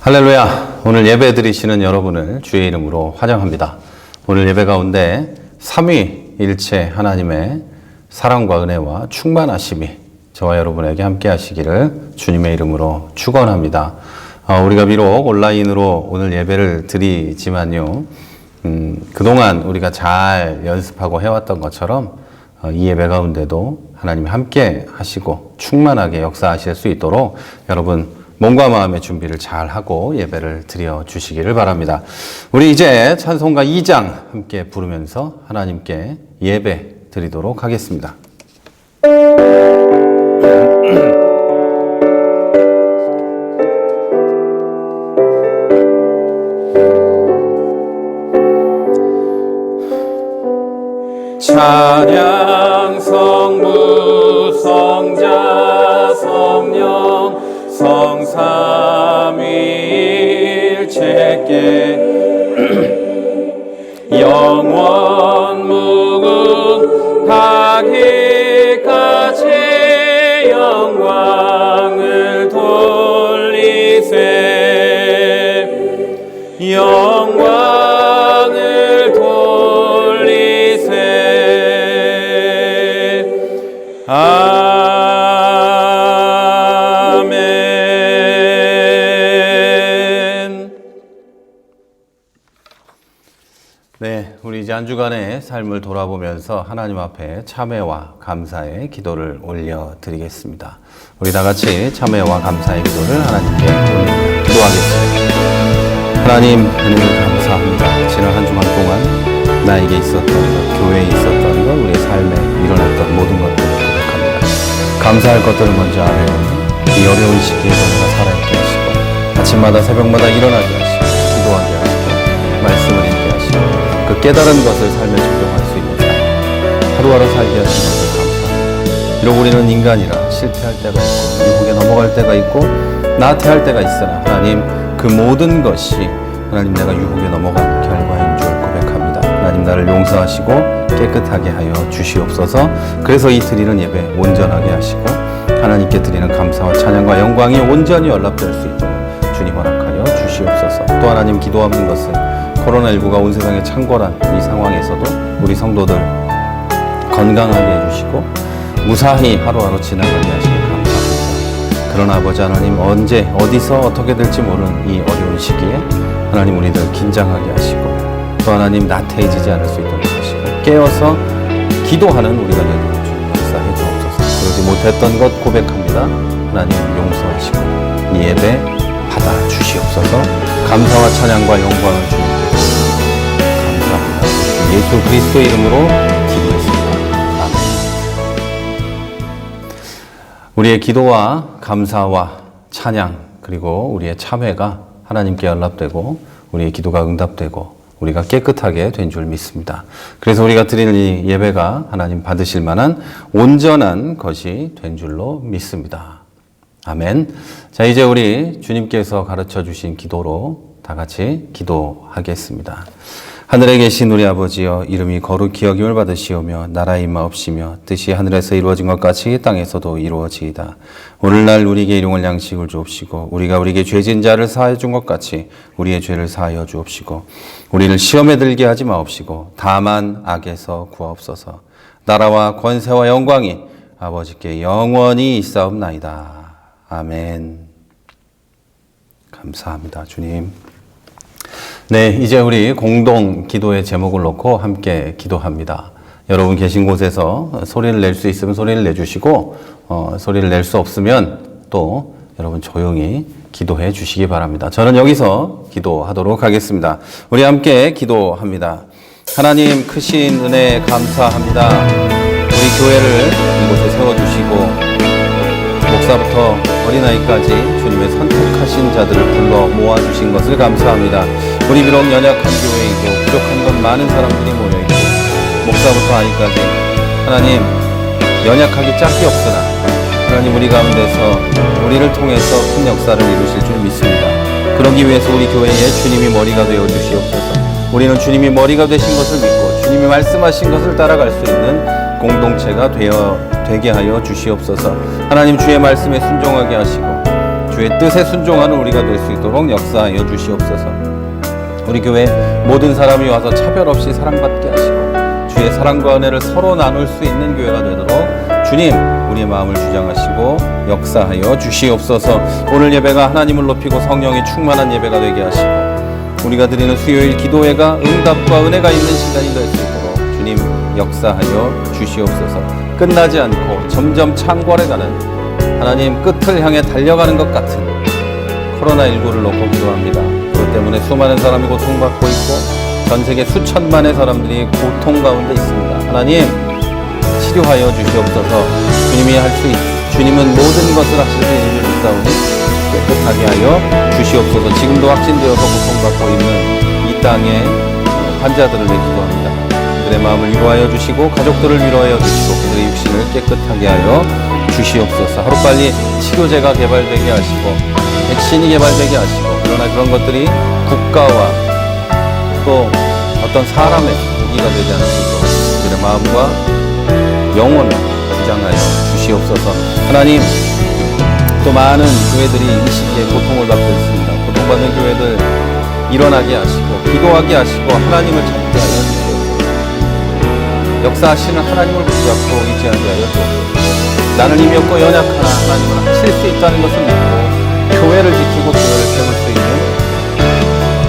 할렐루야. 오늘 예배 드리시는 여러분을 주의 이름으로 환영합니다. 오늘 예배 가운데 삼위일체 하나님의 사랑과 은혜와 충만하심이 저와 여러분에게 함께 하시기를 주님의 이름으로 축원합니다. 우리가 비록 온라인으로 오늘 예배를 드리지만요, 그동안 우리가 잘 연습하고 해왔던 것처럼 이 예배 가운데도 하나님이 함께 하시고 충만하게 역사하실 수 있도록 여러분 몸과 마음의 준비를 잘 하고 예배를 드려 주시기를 바랍니다. 우리 이제 찬송가 2장 함께 부르면서 하나님께 예배 드리도록 하겠습니다. 찬양 성부 성자 성령 성삼위일체께 영원 무궁하기까지 영광을 돌리세 영광을 돌리세 네, 우리 이제 한 주간의 삶을 돌아보면서 하나님 앞에 참회와 감사의 기도를 올려드리겠습니다. 우리 다 같이 참회와 감사의 기도를 하나님께 기도하겠습니다. 하나님, 은혜를 감사합니다. 지난 한 주간 동안 나에게 있었던 것, 교회에 있었던 것, 우리의 삶에 일어났던 모든 것들을 고백합니다. 감사할 것들을 먼저 알아요. 이 어려운 시기에 저희가 살아있게 하시고 아침마다 새벽마다 일어나게 하시고 기도하게 하시고 말씀을 읽게 하시고 그 깨달은 것을 삶에 적용할 수 있는 삶, 하루하루 살게 하신 것을 감사합니다. 비록 우리는 인간이라 실패할 때가 있고 미국에 넘어갈 때가 있고 나태할 때가 있으나 하나님, 그 모든 것이 하나님 내가 유혹에 넘어간 결과인 줄 고백합니다. 하나님, 나를 용서하시고 깨끗하게 하여 주시옵소서. 그래서 이 드리는 예배 온전하게 하시고 하나님께 드리는 감사와 찬양과 영광이 온전히 연락될 수 있도록 주님 허락하여 주시옵소서. 또 하나님, 기도하는 것은 코로나19가 온 세상에 창궐한 이 상황에서도 우리 성도들 건강하게 해주시고 무사히 하루하루 지나가게 하시니 감사합니다. 그러나 아버지 하나님, 언제 어디서 어떻게 될지 모르는 이 어려운 시기에 하나님, 우리들 긴장하게 하시고 또 하나님 나태해지지 않을 수 있도록 하시고 깨어서 기도하는 우리가 되도록 주님 역사해 주옵소서. 그러지 못했던 것 고백합니다. 하나님, 용서하시고 이 예배 받아 주시옵소서. 감사와 찬양과 영광을 주님 감사합니다. 예수 그리스도의 이름으로 기도했습니다. 아멘. 우리의 기도와 감사와 찬양 그리고 우리의 참회가 하나님께 연락되고 우리의 기도가 응답되고 우리가 깨끗하게 된 줄 믿습니다. 그래서 우리가 드리는 이 예배가 하나님 받으실 만한 온전한 것이 된 줄로 믿습니다. 아멘. 자, 이제 우리 주님께서 가르쳐 주신 기도로 다 같이 기도하겠습니다. 하늘에 계신 우리 아버지여, 이름이 거룩히 여김을 받으시오며 나라의 임하옵시며 뜻이 하늘에서 이루어진 것 같이 땅에서도 이루어지이다. 오늘날 우리에게 일용할 양식을 주옵시고 우리가 우리에게 죄진 자를 사하여 준 것 같이 우리의 죄를 사하여 주옵시고 우리를 시험에 들게 하지 마옵시고 다만 악에서 구하옵소서. 나라와 권세와 영광이 아버지께 영원히 있사옵나이다. 아멘. 감사합니다, 주님. 네, 이제 우리 공동 기도의 제목을 놓고 함께 기도합니다. 여러분 계신 곳에서 소리를 낼 수 있으면 소리를 내주시고 소리를 낼 수 없으면 또 여러분 조용히 기도해 주시기 바랍니다. 저는 여기서 기도하도록 하겠습니다. 우리 함께 기도합니다. 하나님, 크신 은혜 감사합니다. 우리 교회를 이곳에 세워주시고 목사부터 어린아이까지 주님의 선택하신 자들을 불러 모아주신 것을 감사합니다. 우리 비록 연약한 교회이고 부족한 건 많은 사람들이 모여있고 목사부터 아이까지 하나님 연약하기 짝이 없으나 하나님 우리 가운데서 우리를 통해서 큰 역사를 이루실 줄 믿습니다. 그러기 위해서 우리 교회에 주님이 머리가 되어 주시옵소서. 우리는 주님이 머리가 되신 것을 믿고 주님이 말씀하신 것을 따라갈 수 있는 공동체가 되게 하여 주시옵소서. 하나님 주의 말씀에 순종하게 하시고 주의 뜻에 순종하는 우리가 될 수 있도록 역사하여 주시옵소서. 우리 교회 모든 사람이 와서 차별 없이 사랑받게 하시고 주의 사랑과 은혜를 서로 나눌 수 있는 교회가 되도록 주님 우리의 마음을 주장하시고 역사하여 주시옵소서. 오늘 예배가 하나님을 높이고 성령이 충만한 예배가 되게 하시고 우리가 드리는 수요일 기도회가 응답과 은혜가 있는 시간이 될 수 있도록 주님 역사하여 주시옵소서. 끝나지 않고 점점 창궐해가는 하나님 끝을 향해 달려가는 것 같은 코로나19를 놓고 기도합니다. 그것 때문에 수많은 사람이 고통받고 있고 전 세계 수천만의 사람들이 고통 가운데 있습니다. 하나님 치료하여 주시옵소서. 주님은 모든 것을 하실 수 있는 믿사오니 깨끗하게 하여 주시옵소서. 지금도 확진되어서 고통받고 있는 이 땅의 환자들을 위해 기도합니다. 그들의 마음을 위로하여 주시고 가족들을 위로하여 주시고 그들의 육신을 깨끗하게 하여 주시옵소서. 하루빨리 치료제가 개발되게 하시고 백신이 개발되게 하시고 그러나 그런 것들이 국가와 또 어떤 사람의 무기가 되지 않을 수 있도록 그들의 마음과 영혼을 주장하여 주시옵소서. 하나님 또 많은 교회들이 이 시기에 고통을 받고 있습니다. 고통받는 교회들 일어나게 하시고 기도하게 하시고 하나님을 찾게 하여 주시옵소서. 역사하시는 하나님을 붙잡고 의지하게 하여 주옵소서. 나는 힘이 없고 연약하나 하나님은 하실 수 있다는 것을 믿고 교회를 지키고 교회를 세울 수 있는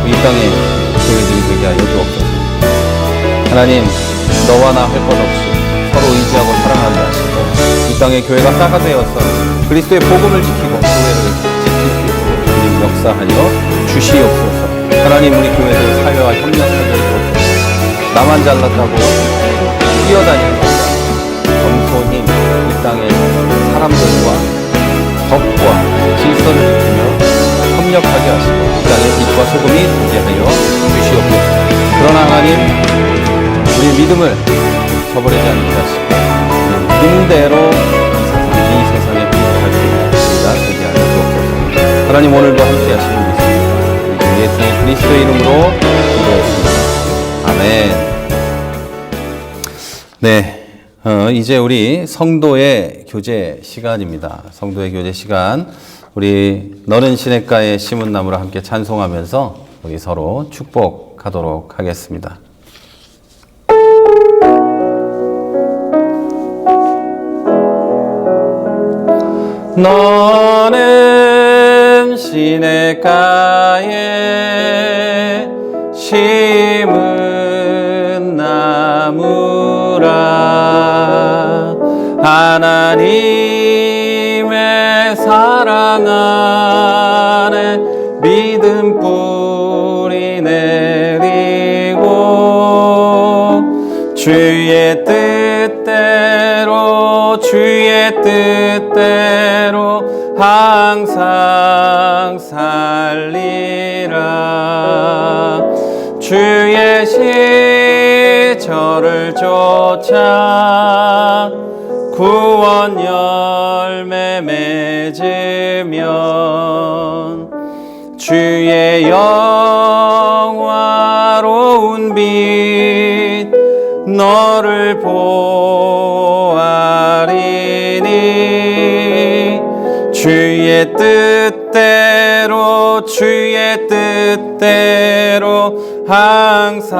이 땅의 교회들이 되게 하여 주옵소서. 하나님 너와 나 할 것 없이 서로 의지하고 사랑하게 하시고 이 땅의 교회가 싹가 되어서 그리스도의 복음을 지키고 교회를 지킬 수 있도록 주님 역사하여 주시옵소서. 하나님 우리 교회들 사회와 협력하게 해주옵소서. 나만 잘났다고 뛰어다니는 것보다 겸손히 이 땅의 사람들과 법과 질서를 지키며 협력하게 하시고 이 땅의 빛과 소금이 되게 하여 주시옵소서. 그러나 하나님 우리의 믿음을 저버리지 않게 하시고 믿음대로 이 세상에 빛할 수 있는 우리가 되게 하여 주옵소서. 하나님 오늘도 함께 하시는 믿습니다. 우리 예수 그리스도의 이름으로 기도했습니다. 아멘. 네. 이제 우리 성도의 교제 시간입니다. 성도의 교제 시간. 우리 너는 시냇가에 심은 나무를 함께 찬송하면서 우리 서로 축복하도록 하겠습니다. 너는 시냇가에 심은 나무라 하나님의 사랑 안에 믿음 뿌리 내리고 주의 뜻대로 항상 살리라. 주의 시절을 쫓아 구원 열매 맺으면 주의 영화로운 빛 너를 보아리니 주의 뜻대로 항상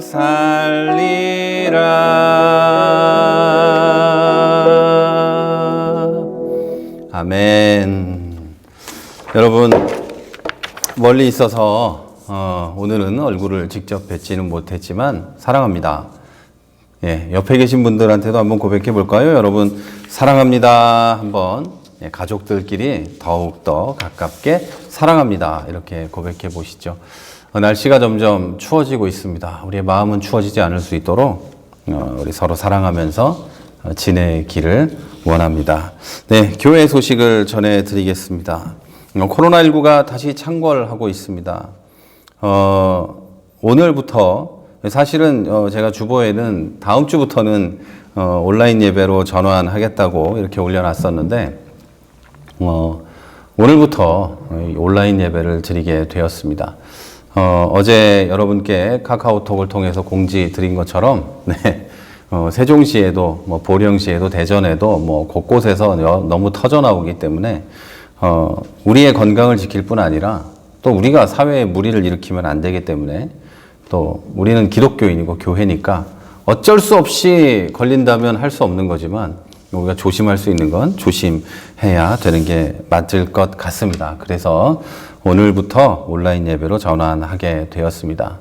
살리라. 아멘. 여러분 멀리 있어서 오늘은 얼굴을 직접 뵙지는 못했지만 사랑합니다. 예, 옆에 계신 분들한테도 한번 고백해 볼까요? 여러분 사랑합니다. 한번 가족들끼리 더욱더 가깝게 사랑합니다. 이렇게 고백해 보시죠. 날씨가 점점 추워지고 있습니다. 우리의 마음은 추워지지 않을 수 있도록 우리 서로 사랑하면서 지내기를 원합니다. 네, 교회 소식을 전해드리겠습니다. 코로나19가 다시 창궐하고 있습니다. 오늘부터 사실은 제가 주보에는 다음 주부터는 온라인 예배로 전환하겠다고 이렇게 올려놨었는데 오늘부터 온라인 예배를 드리게 되었습니다. 어제 여러분께 카카오톡을 통해서 공지 드린 것처럼 네, 세종시에도 보령시에도 대전에도 곳곳에서 너무 터져 나오기 때문에 우리의 건강을 지킬 뿐 아니라 또 우리가 사회에 무리를 일으키면 안 되기 때문에 또 우리는 기독교인이고 교회니까 어쩔 수 없이 걸린다면 할 수 없는 거지만 우리가 조심할 수 있는 건 조심해야 되는 게 맞을 것 같습니다. 그래서 오늘부터 온라인 예배로 전환하게 되었습니다.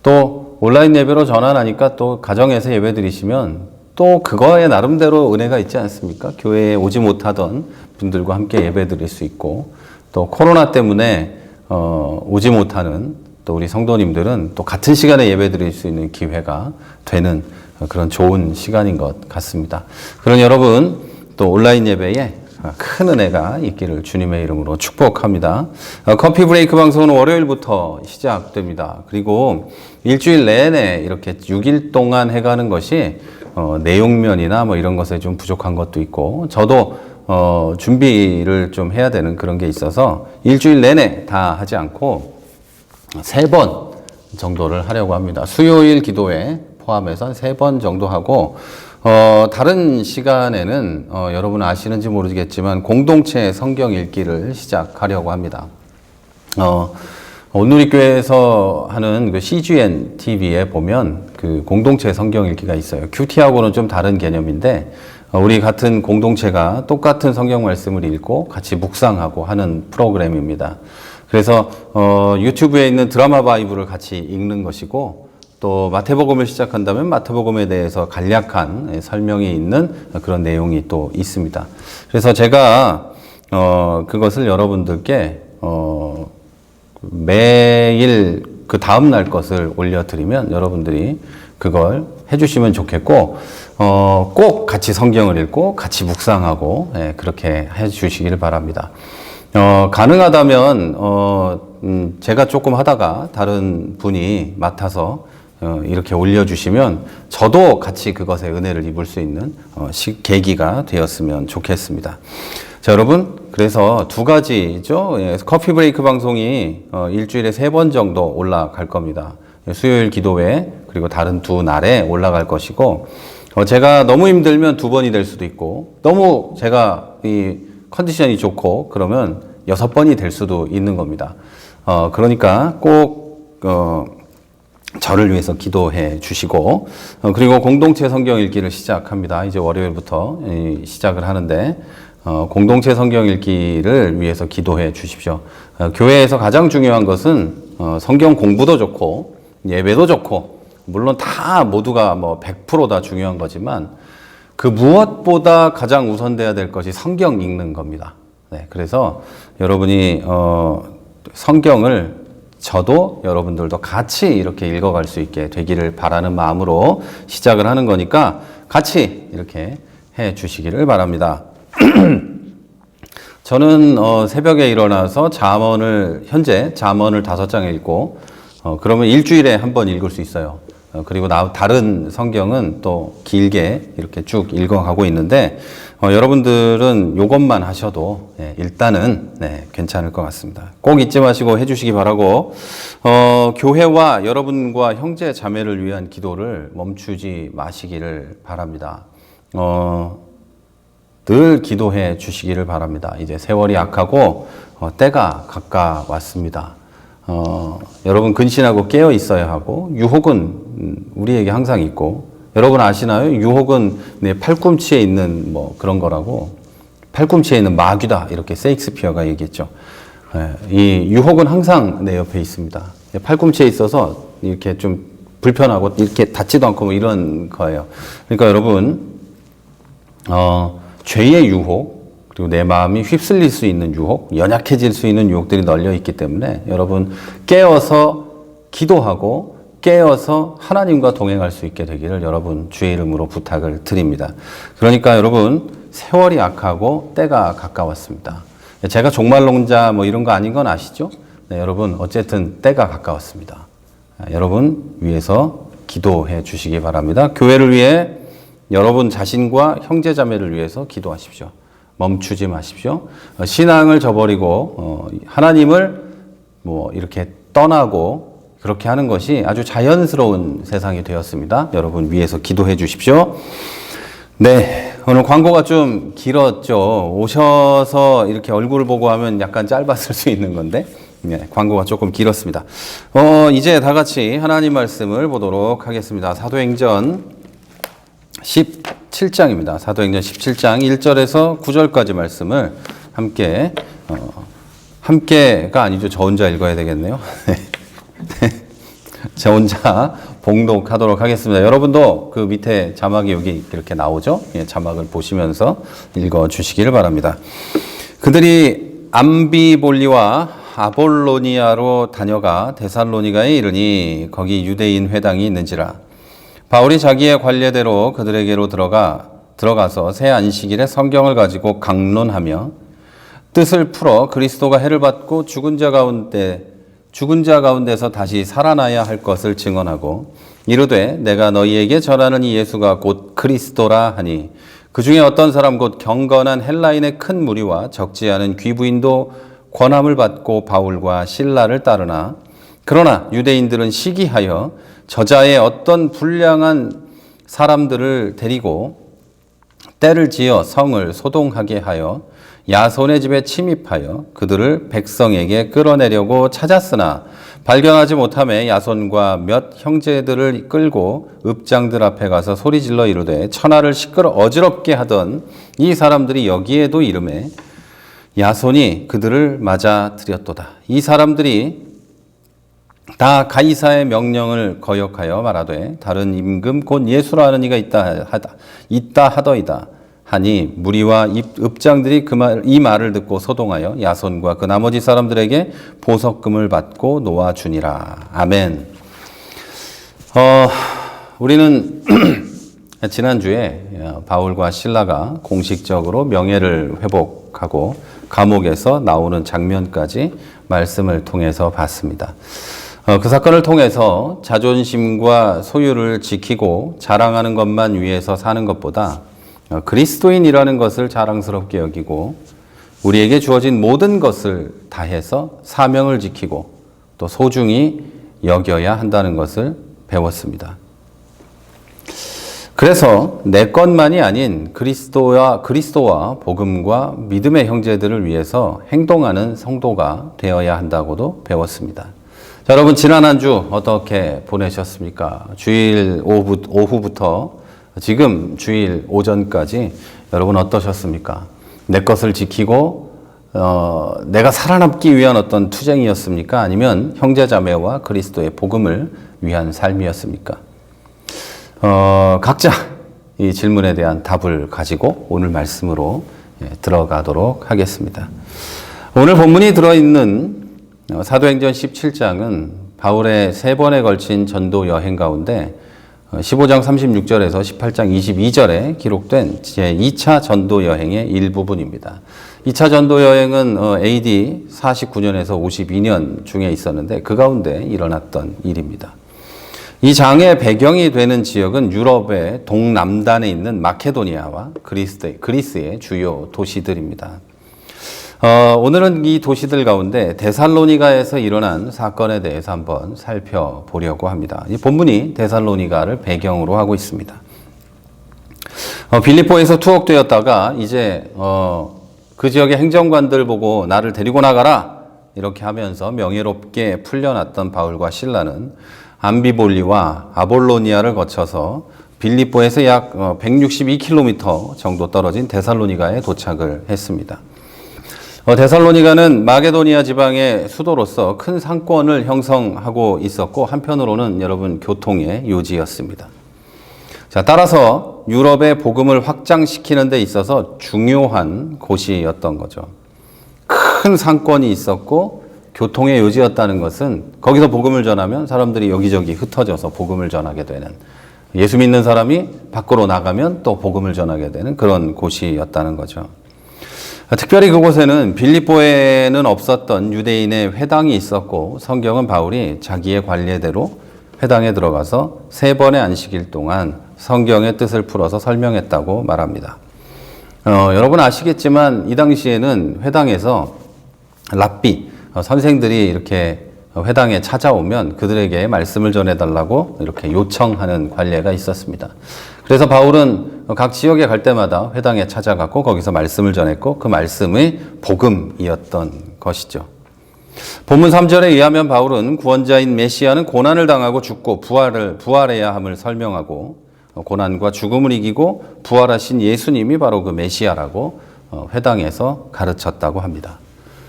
또 온라인 예배로 전환하니까 또 가정에서 예배 드리시면 또 그거에 나름대로 은혜가 있지 않습니까? 교회에 오지 못하던 분들과 함께 예배 드릴 수 있고 또 코로나 때문에 오지 못하는 또 우리 성도님들은 또 같은 시간에 예배 드릴 수 있는 기회가 되는 그런 좋은 시간인 것 같습니다. 그런 여러분 또 온라인 예배에 큰 은혜가 있기를 주님의 이름으로 축복합니다. 커피 브레이크 방송은 월요일부터 시작됩니다. 그리고 일주일 내내 이렇게 6일 동안 해가는 것이 내용면이나 뭐 이런 것에 좀 부족한 것도 있고 저도 준비를 좀 해야 되는 그런 게 있어서 일주일 내내 다 하지 않고 3번 정도를 하려고 합니다. 수요일 기도회 포함해서 한 3번 정도 하고 다른 시간에는 여러분 아시는지 모르겠지만 공동체 성경 읽기를 시작하려고 합니다. 온누리교회에서 하는 그 CGN TV에 보면 그 공동체 성경 읽기가 있어요. 큐티하고는 좀 다른 개념인데 우리 같은 공동체가 똑같은 성경 말씀을 읽고 같이 묵상하고 하는 프로그램입니다. 그래서 유튜브에 있는 드라마 바이블을 같이 읽는 것이고 또 마태복음을 시작한다면 마태복음에 대해서 간략한 설명이 있는 그런 내용이 또 있습니다. 그래서 제가 그것을 여러분들께 매일 그 다음 날 것을 올려드리면 여러분들이 그걸 해주시면 좋겠고 꼭 같이 성경을 읽고 같이 묵상하고 그렇게 해주시기를 바랍니다. 가능하다면 제가 조금 하다가 다른 분이 맡아서 이렇게 올려주시면 저도 같이 그것에 은혜를 입을 수 있는 계기가 되었으면 좋겠습니다. 자, 여러분, 그래서 2가지죠. 커피 브레이크 방송이 일주일에 3번 정도 올라갈 겁니다. 수요일 기도회 그리고 다른 2날에 올라갈 것이고 제가 너무 힘들면 2번이 될 수도 있고 너무 제가 이 컨디션이 좋고 그러면 6번이 될 수도 있는 겁니다. 그러니까 꼭 저를 위해서 기도해 주시고 그리고 공동체 성경 읽기를 시작합니다. 이제 월요일부터 시작을 하는데 공동체 성경 읽기를 위해서 기도해 주십시오. 교회에서 가장 중요한 것은 성경 공부도 좋고 예배도 좋고 물론 다 모두가 뭐 100%다 중요한 거지만 그 무엇보다 가장 우선돼야 될 것이 성경 읽는 겁니다. 네, 그래서 여러분이 성경을 저도 여러분들도 같이 이렇게 읽어갈 수 있게 되기를 바라는 마음으로 시작을 하는 거니까 같이 이렇게 해 주시기를 바랍니다. 저는 새벽에 일어나서 현재 잠언을 5장 읽고 그러면 일주일에 한 번 읽을 수 있어요. 그리고 다른 성경은 또 길게 이렇게 쭉 읽어가고 있는데 여러분들은 이것만 하셔도 일단은 괜찮을 것 같습니다. 꼭 잊지 마시고 해주시기 바라고 교회와 여러분과 형제 자매를 위한 기도를 멈추지 마시기를 바랍니다. 늘 기도해 주시기를 바랍니다. 이제 세월이 약하고 때가 가까웠습니다. 여러분 근신하고 깨어 있어야 하고 유혹은 우리에게 항상 있고 여러분 아시나요? 유혹은 내 팔꿈치에 있는 뭐 그런 거라고 팔꿈치에 있는 마귀다 이렇게 세익스피어가 얘기했죠. 이 유혹은 항상 내 옆에 있습니다. 팔꿈치에 있어서 이렇게 좀 불편하고 이렇게 닿지도 않고 뭐 이런 거예요. 그러니까 여러분 죄의 유혹 그리고 내 마음이 휩쓸릴 수 있는 유혹, 연약해질 수 있는 유혹들이 널려 있기 때문에 여러분 깨어서 기도하고 깨어서 하나님과 동행할 수 있게 되기를 여러분 주의 이름으로 부탁을 드립니다. 그러니까 여러분 세월이 약하고 때가 가까웠습니다. 제가 종말론자 뭐 이런 거 아닌 건 아시죠? 네, 여러분 어쨌든 때가 가까웠습니다. 여러분 위해서 기도해 주시기 바랍니다. 교회를 위해 여러분 자신과 형제자매를 위해서 기도하십시오. 멈추지 마십시오. 신앙을 저버리고 하나님을 뭐 이렇게 떠나고 그렇게 하는 것이 아주 자연스러운 세상이 되었습니다. 여러분 위해서 기도해 주십시오. 네, 오늘 광고가 좀 길었죠. 오셔서 이렇게 얼굴을 보고 하면 약간 짧았을 수 있는 건데, 네, 광고가 조금 길었습니다. 이제 다 같이 하나님 말씀을 보도록 하겠습니다. 사도행전 17장입니다. 사도행전 17장 1절에서 9절까지 말씀을 함께가 아니죠. 저 혼자 읽어야 되겠네요. 저 혼자 봉독하도록 하겠습니다. 여러분도 그 밑에 자막이 여기 이렇게 나오죠? 예, 자막을 보시면서 읽어 주시기를 바랍니다. 그들이 암비볼리와 아볼로니아로 다녀가 데살로니가에 이르니 거기 유대인 회당이 있는지라. 바울이 자기의 관례대로 그들에게로 들어가서 새 안식일에 성경을 가지고 강론하며 뜻을 풀어 그리스도가 해를 받고 죽은 자 가운데서 다시 살아나야 할 것을 증언하고 이르되 내가 너희에게 전하는 이 예수가 곧 그리스도라 하니 그 중에 어떤 사람 곧 경건한 헬라인의 큰 무리와 적지 않은 귀부인도 권함을 받고 바울과 실라를 따르나 그러나 유대인들은 시기하여 저자의 어떤 불량한 사람들을 데리고 때를 지어 성을 소동하게 하여 야손의 집에 침입하여 그들을 백성에게 끌어내려고 찾았으나 발견하지 못하매 야손과 몇 형제들을 끌고 읍장들 앞에 가서 소리질러 이르되 천하를 어지럽게 하던 이 사람들이 여기에도 이르매 야손이 그들을 맞아들였도다. 이 사람들이 다 가이사의 명령을 거역하여 말하되 다른 임금 곧 예수라 하는 이가 있다 하더이다 하니 무리와 읍장들이 이 말을 듣고 소동하여 야손과 그 나머지 사람들에게 보석금을 받고 놓아주니라. 아멘. 우리는 지난주에 바울과 실라가 공식적으로 명예를 회복하고 감옥에서 나오는 장면까지 말씀을 통해서 봤습니다. 그 사건을 통해서 자존심과 소유를 지키고 자랑하는 것만 위해서 사는 것보다 그리스도인이라는 것을 자랑스럽게 여기고 우리에게 주어진 모든 것을 다해서 사명을 지키고 또 소중히 여겨야 한다는 것을 배웠습니다. 그래서 내 것만이 아닌 그리스도와 복음과 믿음의 형제들을 위해서 행동하는 성도가 되어야 한다고도 배웠습니다. 자, 여러분 지난 한 주 어떻게 보내셨습니까? 주일 오후부터 지금 주일 오전까지 여러분 어떠셨습니까? 내 것을 지키고 내가 살아남기 위한 어떤 투쟁이었습니까? 아니면 형제자매와 그리스도의 복음을 위한 삶이었습니까? 각자 이 질문에 대한 답을 가지고 오늘 말씀으로 들어가도록 하겠습니다. 오늘 본문이 들어있는 사도행전 17장은 바울의 3번에 걸친 전도 여행 가운데 15장 36절에서 18장 22절에 기록된 제2차 전도 여행의 일부분입니다. 2차 전도 여행은 AD 49년에서 52년 중에 있었는데 그 가운데 일어났던 일입니다. 이 장의 배경이 되는 지역은 유럽의 동남단에 있는 마케도니아와 그리스의 주요 도시들입니다. 오늘은 이 도시들 가운데 데살로니가에서 일어난 사건에 대해서 한번 살펴보려고 합니다. 이 본문이 데살로니가를 배경으로 하고 있습니다. 빌립보에서 투옥되었다가 이제 그 지역의 행정관들 보고 나를 데리고 나가라 이렇게 하면서 명예롭게 풀려났던 바울과 실라는 암비볼리와 아볼로니아를 거쳐서 빌립보에서 약 162km 정도 떨어진 데살로니가에 도착을 했습니다. 데살로니가는 마게도니아 지방의 수도로서 큰 상권을 형성하고 있었고 한편으로는 여러분 교통의 요지였습니다. 자, 따라서 유럽의 복음을 확장시키는 데 있어서 중요한 곳이었던 거죠. 큰 상권이 있었고 교통의 요지였다는 것은 거기서 복음을 전하면 사람들이 여기저기 흩어져서 복음을 전하게 되는, 예수 믿는 사람이 밖으로 나가면 또 복음을 전하게 되는 그런 곳이었다는 거죠. 특별히 그곳에는 빌립보에는 없었던 유대인의 회당이 있었고 성경은 바울이 자기의 관례대로 회당에 들어가서 3번의 안식일 동안 성경의 뜻을 풀어서 설명했다고 말합니다. 여러분 아시겠지만 이 당시에는 회당에서 랍비, 선생들이 이렇게 회당에 찾아오면 그들에게 말씀을 전해달라고 이렇게 요청하는 관례가 있었습니다. 그래서 바울은 각 지역에 갈 때마다 회당에 찾아갔고 거기서 말씀을 전했고 그 말씀이 복음이었던 것이죠. 본문 3절에 의하면 바울은 구원자인 메시아는 고난을 당하고 죽고 부활해야 함을 설명하고 고난과 죽음을 이기고 부활하신 예수님이 바로 그 메시아라고 회당에서 가르쳤다고 합니다.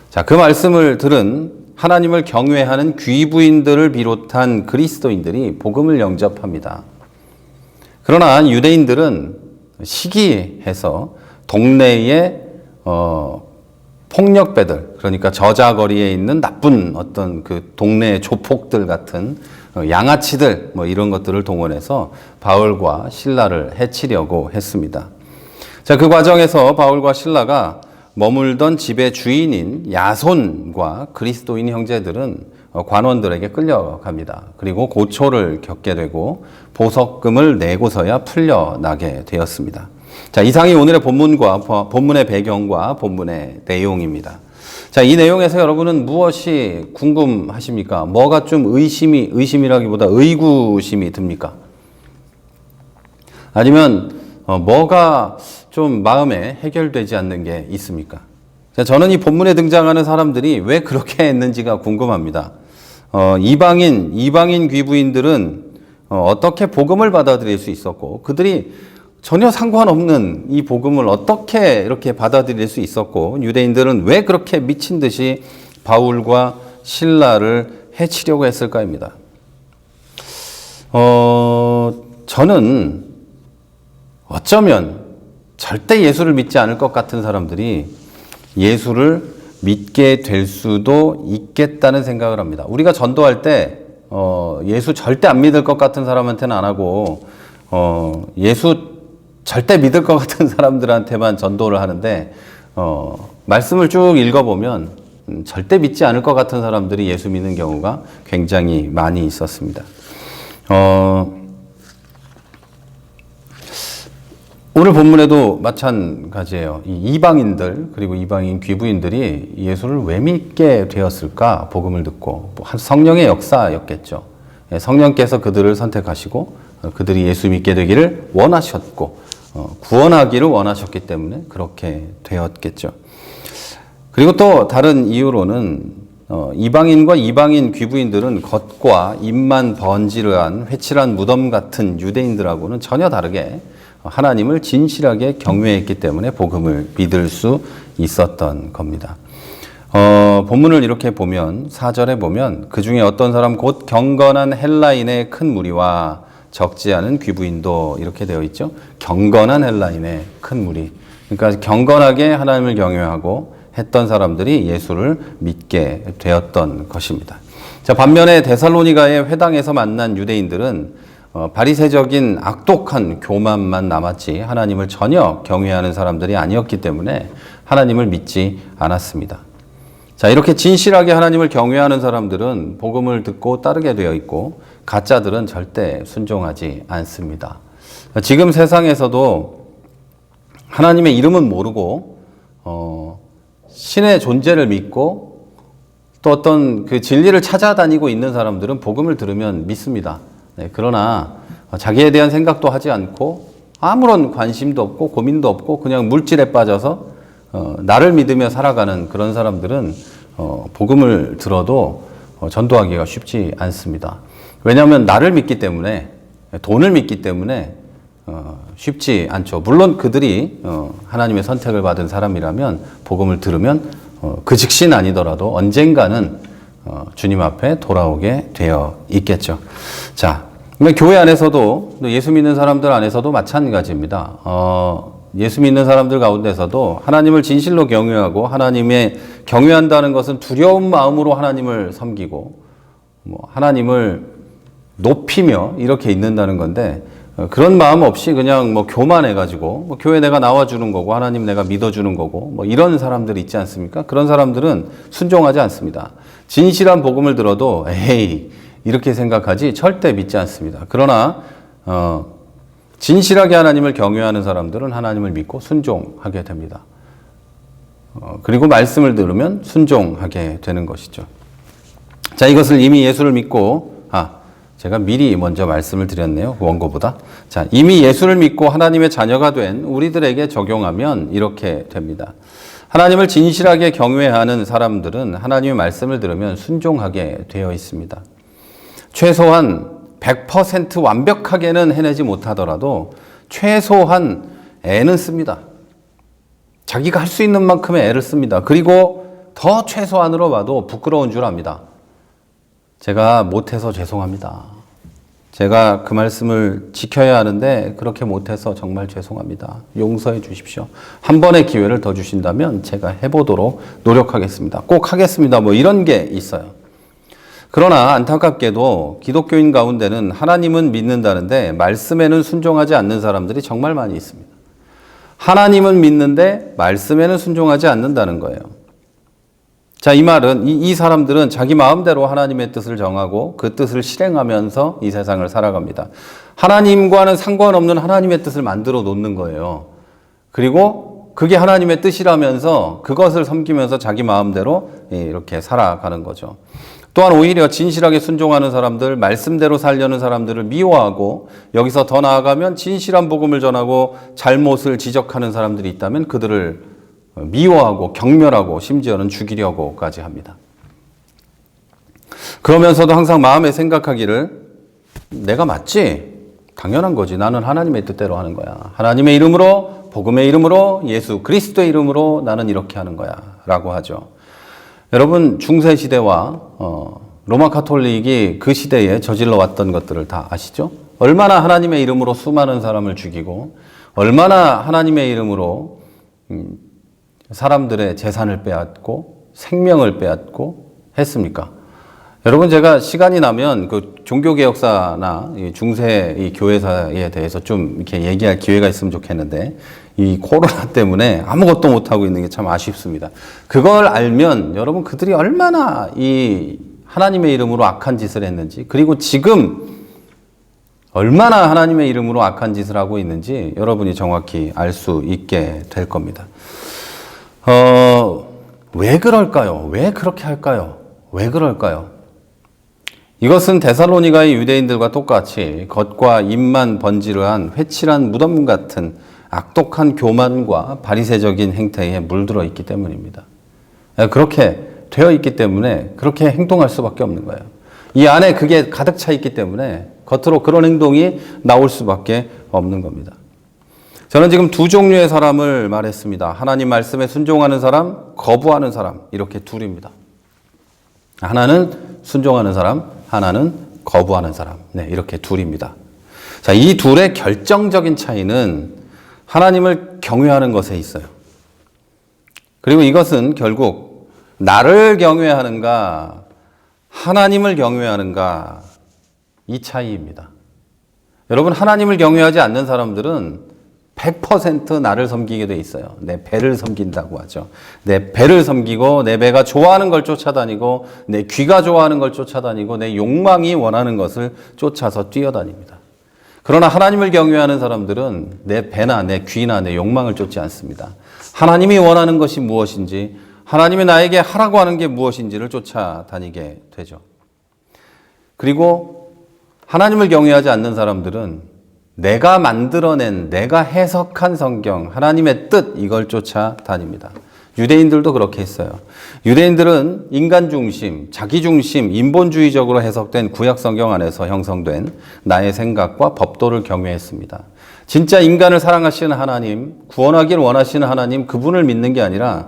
자, 그 말씀을 들은 하나님을 경외하는 귀부인들을 비롯한 그리스도인들이 복음을 영접합니다. 그러나 유대인들은 시기해서 동네에 폭력배들, 그러니까 저자거리에 있는 나쁜 어떤 그 동네의 조폭들 같은 양아치들 이런 것들을 동원해서 바울과 실라를 해치려고 했습니다. 자, 그 과정에서 바울과 실라가 머물던 집의 주인인 야손과 그리스도인 형제들은 관원들에게 끌려갑니다. 그리고 고초를 겪게 되고 보석금을 내고서야 풀려나게 되었습니다. 자, 이상이 오늘의 본문의 배경과 본문의 내용입니다. 자, 이 내용에서 여러분은 무엇이 궁금하십니까? 뭐가 좀 의심이라기보다 의구심이 듭니까? 아니면 뭐가 좀 마음에 해결되지 않는 게 있습니까? 자, 저는 이 본문에 등장하는 사람들이 왜 그렇게 했는지가 궁금합니다. 이방인 귀부인들은 어떻게 복음을 받아들일 수 있었고 그들이 전혀 상관없는 이 복음을 어떻게 이렇게 받아들일 수 있었고 유대인들은 왜 그렇게 미친 듯이 바울과 실라를 해치려고 했을까입니다. 저는 어쩌면 절대 예수를 믿지 않을 것 같은 사람들이 예수를 믿게 될 수도 있겠다는 생각을 합니다. 우리가 전도할 때 예수 절대 안 믿을 것 같은 사람한테는 안 하고 예수 절대 믿을 것 같은 사람들한테만 전도를 하는데 말씀을 쭉 읽어보면 절대 믿지 않을 것 같은 사람들이 예수 믿는 경우가 굉장히 많이 있었습니다. 오늘 본문에도 마찬가지예요. 이 이방인들 그리고 이방인 귀부인들이 예수를 왜 믿게 되었을까? 복음을 듣고 성령의 역사였겠죠. 성령께서 그들을 선택하시고 그들이 예수 믿게 되기를 원하셨고 구원하기를 원하셨기 때문에 그렇게 되었겠죠. 그리고 또 다른 이유로는 이방인과 이방인 귀부인들은 겉과 입만 번지르한 회칠한 무덤 같은 유대인들하고는 전혀 다르게 하나님을 진실하게 경외했기 때문에 복음을 믿을 수 있었던 겁니다. 본문을 이렇게 보면 4절에 보면 그 중에 어떤 사람 곧 경건한 헬라인의 큰 무리와 적지 않은 귀부인도 이렇게 되어 있죠. 경건한 헬라인의 큰 무리. 그러니까 경건하게 하나님을 경외하고 했던 사람들이 예수를 믿게 되었던 것입니다. 자, 반면에 데살로니가의 회당에서 만난 유대인들은 바리새적인 악독한 교만만 남았지 하나님을 전혀 경외하는 사람들이 아니었기 때문에 하나님을 믿지 않았습니다. 자, 이렇게 진실하게 하나님을 경외하는 사람들은 복음을 듣고 따르게 되어 있고 가짜들은 절대 순종하지 않습니다. 지금 세상에서도 하나님의 이름은 모르고 신의 존재를 믿고 또 어떤 그 진리를 찾아다니고 있는 사람들은 복음을 들으면 믿습니다. 네, 그러나 자기에 대한 생각도 하지 않고 아무런 관심도 없고 고민도 없고 그냥 물질에 빠져서 나를 믿으며 살아가는 그런 사람들은 복음을 들어도 전도하기가 쉽지 않습니다. 왜냐하면 나를 믿기 때문에 돈을 믿기 때문에 쉽지 않죠. 물론 그들이 하나님의 선택을 받은 사람이라면 복음을 들으면 그 즉시는 아니더라도 언젠가는 주님 앞에 돌아오게 되어 있겠죠. 자, 교회 안에서도 예수 믿는 사람들 안에서도 마찬가지입니다. 예수 믿는 사람들 가운데서도 하나님을 진실로 경외하고 하나님의 경외한다는 것은 두려운 마음으로 하나님을 섬기고 하나님을 높이며 이렇게 있는다는 건데 그런 마음 없이 그냥 교만해가지고 교회 내가 나와주는 거고 하나님 내가 믿어주는 거고 이런 사람들이 있지 않습니까? 그런 사람들은 순종하지 않습니다. 진실한 복음을 들어도 에이 이렇게 생각하지 절대 믿지 않습니다. 그러나 진실하게 하나님을 경외하는 사람들은 하나님을 믿고 순종하게 됩니다. 그리고 말씀을 들으면 순종하게 되는 것이죠. 자, 이것을 이미 예수를 믿고 제가 미리 먼저 말씀을 드렸네요. 원고보다. 자, 이미 예수를 믿고 하나님의 자녀가 된 우리들에게 적용하면 이렇게 됩니다. 하나님을 진실하게 경외하는 사람들은 하나님의 말씀을 들으면 순종하게 되어 있습니다. 최소한 100% 완벽하게는 해내지 못하더라도 최소한 애는 씁니다. 자기가 할 수 있는 만큼의 애를 씁니다. 그리고 더 최소한으로 봐도 부끄러운 줄 압니다. 제가 못해서 죄송합니다. 제가 그 말씀을 지켜야 하는데 그렇게 못해서 정말 죄송합니다. 용서해 주십시오. 한 번의 기회를 더 주신다면 제가 해보도록 노력하겠습니다. 꼭 하겠습니다. 뭐 이런 게 있어요. 그러나 안타깝게도 기독교인 가운데는 하나님은 믿는다는데 말씀에는 순종하지 않는 사람들이 정말 많이 있습니다. 하나님은 믿는데 말씀에는 순종하지 않는다는 거예요. 자, 이 말은 이 사람들은 자기 마음대로 하나님의 뜻을 정하고 그 뜻을 실행하면서 이 세상을 살아갑니다. 하나님과는 상관없는 하나님의 뜻을 만들어 놓는 거예요. 그리고 그게 하나님의 뜻이라면서 그것을 섬기면서 자기 마음대로 이렇게 살아가는 거죠. 또한 오히려 진실하게 순종하는 사람들, 말씀대로 살려는 사람들을 미워하고 여기서 더 나아가면 진실한 복음을 전하고 잘못을 지적하는 사람들이 있다면 그들을 미워하고 경멸하고 심지어는 죽이려고까지 합니다. 그러면서도 항상 마음에 생각하기를 내가 맞지? 당연한 거지. 나는 하나님의 뜻대로 하는 거야. 하나님의 이름으로, 복음의 이름으로, 예수 그리스도의 이름으로 나는 이렇게 하는 거야 라고 하죠. 여러분 중세시대와 로마 카톨릭이 그 시대에 저질러 왔던 것들을 다 아시죠? 얼마나 하나님의 이름으로 수많은 사람을 죽이고 얼마나 하나님의 이름으로 사람들의 재산을 빼앗고 생명을 빼앗고 했습니까? 여러분 제가 시간이 나면 그 종교개혁사나 중세 이 교회사에 대해서 좀 이렇게 얘기할 기회가 있으면 좋겠는데 이 코로나 때문에 아무것도 못하고 있는 게 참 아쉽습니다. 그걸 알면 여러분 그들이 얼마나 이 하나님의 이름으로 악한 짓을 했는지 그리고 지금 얼마나 하나님의 이름으로 악한 짓을 하고 있는지 여러분이 정확히 알 수 있게 될 겁니다. 왜 그럴까요? 왜 그렇게 할까요? 왜 그럴까요? 이것은 데살로니가의 유대인들과 똑같이 겉과 입만 번지르한 회칠한 무덤 같은 악독한 교만과 바리새적인 행태에 물들어 있기 때문입니다. 그렇게 되어 있기 때문에 그렇게 행동할 수밖에 없는 거예요. 이 안에 그게 가득 차 있기 때문에 겉으로 그런 행동이 나올 수밖에 없는 겁니다. 저는 지금 두 종류의 사람을 말했습니다. 하나님 말씀에 순종하는 사람, 거부하는 사람 이렇게 둘입니다. 하나는 순종하는 사람, 하나는 거부하는 사람. 네, 이렇게 둘입니다. 자, 이 둘의 결정적인 차이는 하나님을 경외하는 것에 있어요. 그리고 이것은 결국 나를 경외하는가, 하나님을 경외하는가 이 차이입니다. 여러분 하나님을 경외하지 않는 사람들은 100% 나를 섬기게 돼 있어요. 내 배를 섬긴다고 하죠. 내 배를 섬기고 내 배가 좋아하는 걸 쫓아다니고 내 귀가 좋아하는 걸 쫓아다니고 내 욕망이 원하는 것을 쫓아서 뛰어다닙니다. 그러나 하나님을 경외하는 사람들은 내 배나 내 귀나 내 욕망을 쫓지 않습니다. 하나님이 원하는 것이 무엇인지 하나님이 나에게 하라고 하는 게 무엇인지를 쫓아다니게 되죠. 그리고 하나님을 경외하지 않는 사람들은 내가 만들어낸, 내가 해석한 성경, 하나님의 뜻 이걸 쫓아다닙니다. 유대인들도 그렇게 했어요. 유대인들은 인간 중심, 자기 중심, 인본주의적으로 해석된 구약 성경 안에서 형성된 나의 생각과 법도를 경외했습니다. 진짜 인간을 사랑하시는 하나님, 구원하길 원하시는 하나님, 그분을 믿는 게 아니라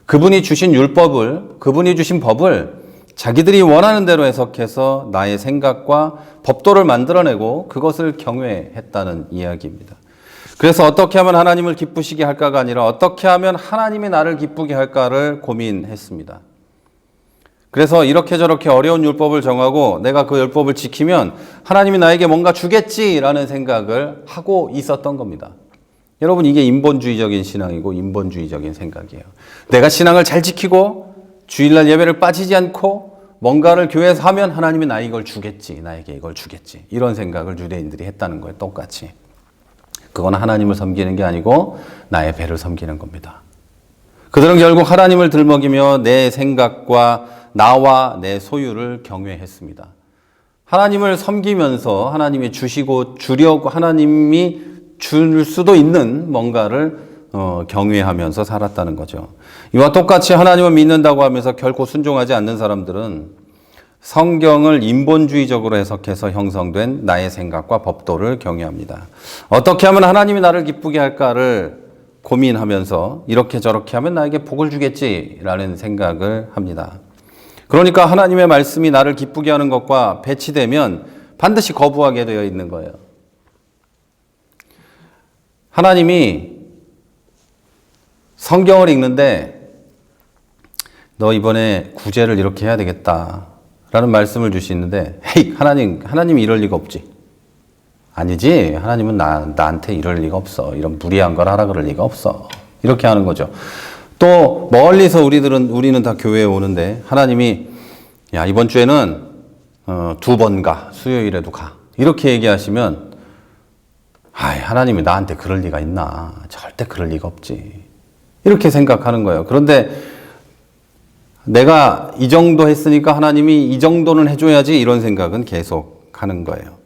그분이 주신 율법을, 그분이 주신 법을 자기들이 원하는 대로 해석해서 나의 생각과 법도를 만들어내고 그것을 경외했다는 이야기입니다. 그래서 어떻게 하면 하나님을 기쁘시게 할까가 아니라 어떻게 하면 하나님이 나를 기쁘게 할까를 고민했습니다. 그래서 이렇게 저렇게 어려운 율법을 정하고 내가 그 율법을 지키면 하나님이 나에게 뭔가 주겠지라는 생각을 하고 있었던 겁니다. 여러분 이게 인본주의적인 신앙이고 인본주의적인 생각이에요. 내가 신앙을 잘 지키고 주일날 예배를 빠지지 않고 뭔가를 교회에서 하면 하나님이 나에게 이걸 주겠지, 나에게 이걸 주겠지. 이런 생각을 유대인들이 했다는 거예요. 똑같이. 그건 하나님을 섬기는 게 아니고 나의 배를 섬기는 겁니다. 그들은 결국 하나님을 들먹이며 내 생각과 나와 내 소유를 경외했습니다. 하나님을 섬기면서 하나님이 주시고 주려고 하나님이 줄 수도 있는 뭔가를 경외하면서 살았다는 거죠. 이와 똑같이 하나님을 믿는다고 하면서 결코 순종하지 않는 사람들은 성경을 인본주의적으로 해석해서 형성된 나의 생각과 법도를 경외합니다. 어떻게 하면 하나님이 나를 기쁘게 할까를 고민하면서 이렇게 저렇게 하면 나에게 복을 주겠지라는 생각을 합니다. 그러니까 하나님의 말씀이 나를 기쁘게 하는 것과 배치되면 반드시 거부하게 되어 있는 거예요. 하나님이 성경을 읽는데 너 이번에 구제를 이렇게 해야 되겠다 라는 말씀을 주시는데 헤이 하나님이 이럴 리가 없지. 아니지, 하나님은 나한테 이럴 리가 없어. 이런 무리한 걸 하라 그럴 리가 없어. 이렇게 하는 거죠. 또 멀리서 우리는 다 교회에 오는데 하나님이 야 이번 주에는 2번 가, 수요일에도 가 이렇게 얘기하시면 하나님이 나한테 그럴 리가 있나, 절대 그럴 리가 없지 이렇게 생각하는 거예요. 그런데 내가 이 정도 했으니까 하나님이 이 정도는 해줘야지 이런 생각은 계속 하는 거예요.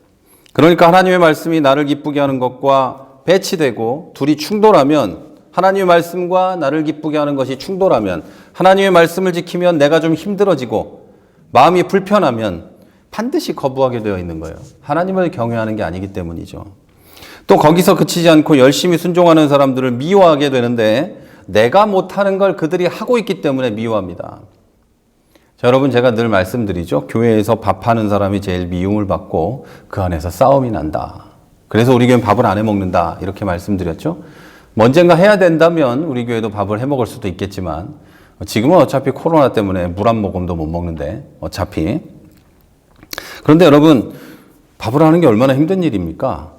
그러니까 하나님의 말씀이 나를 기쁘게 하는 것과 배치되고 둘이 충돌하면, 하나님의 말씀과 나를 기쁘게 하는 것이 충돌하면, 하나님의 말씀을 지키면 내가 좀 힘들어지고 마음이 불편하면 반드시 거부하게 되어 있는 거예요. 하나님을 경외하는 게 아니기 때문이죠. 또 거기서 그치지 않고 열심히 순종하는 사람들을 미워하게 되는데 내가 못하는 걸 그들이 하고 있기 때문에 미워합니다. 자, 여러분 제가 늘 말씀드리죠. 교회에서 밥하는 사람이 제일 미움을 받고 그 안에서 싸움이 난다. 그래서 우리 교회는 밥을 안 해먹는다 이렇게 말씀드렸죠. 언젠가 해야 된다면 우리 교회도 밥을 해먹을 수도 있겠지만 지금은 어차피 코로나 때문에 물 한 모금도 못 먹는데 어차피. 그런데 여러분 밥을 하는 게 얼마나 힘든 일입니까?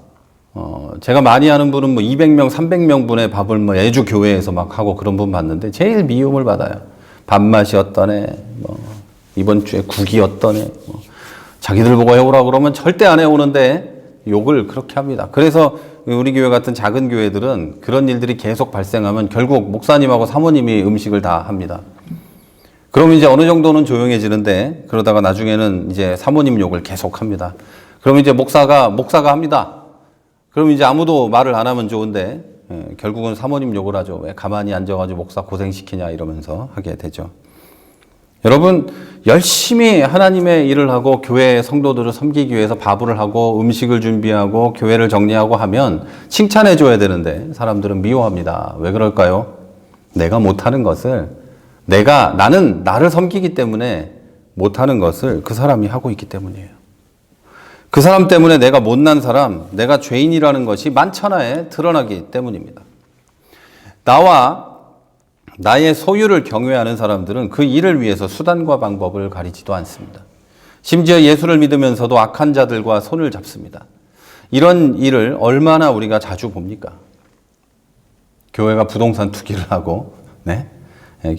제가 많이 아는 분은 200명, 300명 분의 밥을 매주 교회에서 막 하고 그런 분 봤는데 제일 미움을 받아요. 밥맛이 어떠네, 이번 주에 국이 어떠네, 자기들 보고 해오라 그러면 절대 안 해오는데 욕을 그렇게 합니다. 그래서 우리 교회 같은 작은 교회들은 그런 일들이 계속 발생하면 결국 목사님하고 사모님이 음식을 다 합니다. 그럼 이제 어느 정도는 조용해지는데 그러다가 나중에는 이제 사모님 욕을 계속 합니다. 그럼 이제 목사가 합니다. 그럼 이제 아무도 말을 안 하면 좋은데 결국은 사모님 욕을 하죠. 왜 가만히 앉아가지고 목사 고생시키냐 이러면서 하게 되죠. 여러분 열심히 하나님의 일을 하고 교회 성도들을 섬기기 위해서 밥을 하고 음식을 준비하고 교회를 정리하고 하면 칭찬해 줘야 되는데 사람들은 미워합니다. 왜 그럴까요? 내가 못하는 것을 나는 나를 섬기기 때문에 못하는 것을 그 사람이 하고 있기 때문이에요. 그 사람 때문에 내가 못난 사람, 내가 죄인이라는 것이 만천하에 드러나기 때문입니다. 나와 나의 소유를 경외하는 사람들은 그 일을 위해서 수단과 방법을 가리지도 않습니다. 심지어 예수를 믿으면서도 악한 자들과 손을 잡습니다. 이런 일을 얼마나 우리가 자주 봅니까? 교회가 부동산 투기를 하고,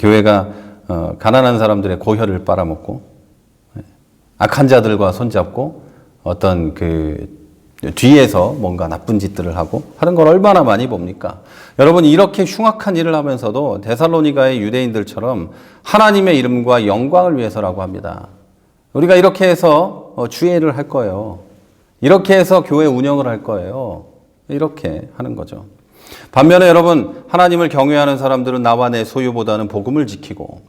교회가 가난한 사람들의 고혈을 빨아먹고, 악한 자들과 손잡고 어떤 뒤에서 뭔가 나쁜 짓들을 하고 하는 걸 얼마나 많이 봅니까? 여러분 이렇게 흉악한 일을 하면서도 데살로니가의 유대인들처럼 하나님의 이름과 영광을 위해서라고 합니다. 우리가 이렇게 해서 주일을 할 거예요. 이렇게 해서 교회 운영을 할 거예요. 이렇게 하는 거죠. 반면에 여러분 하나님을 경외하는 사람들은 나와 내 소유보다는 복음을 지키고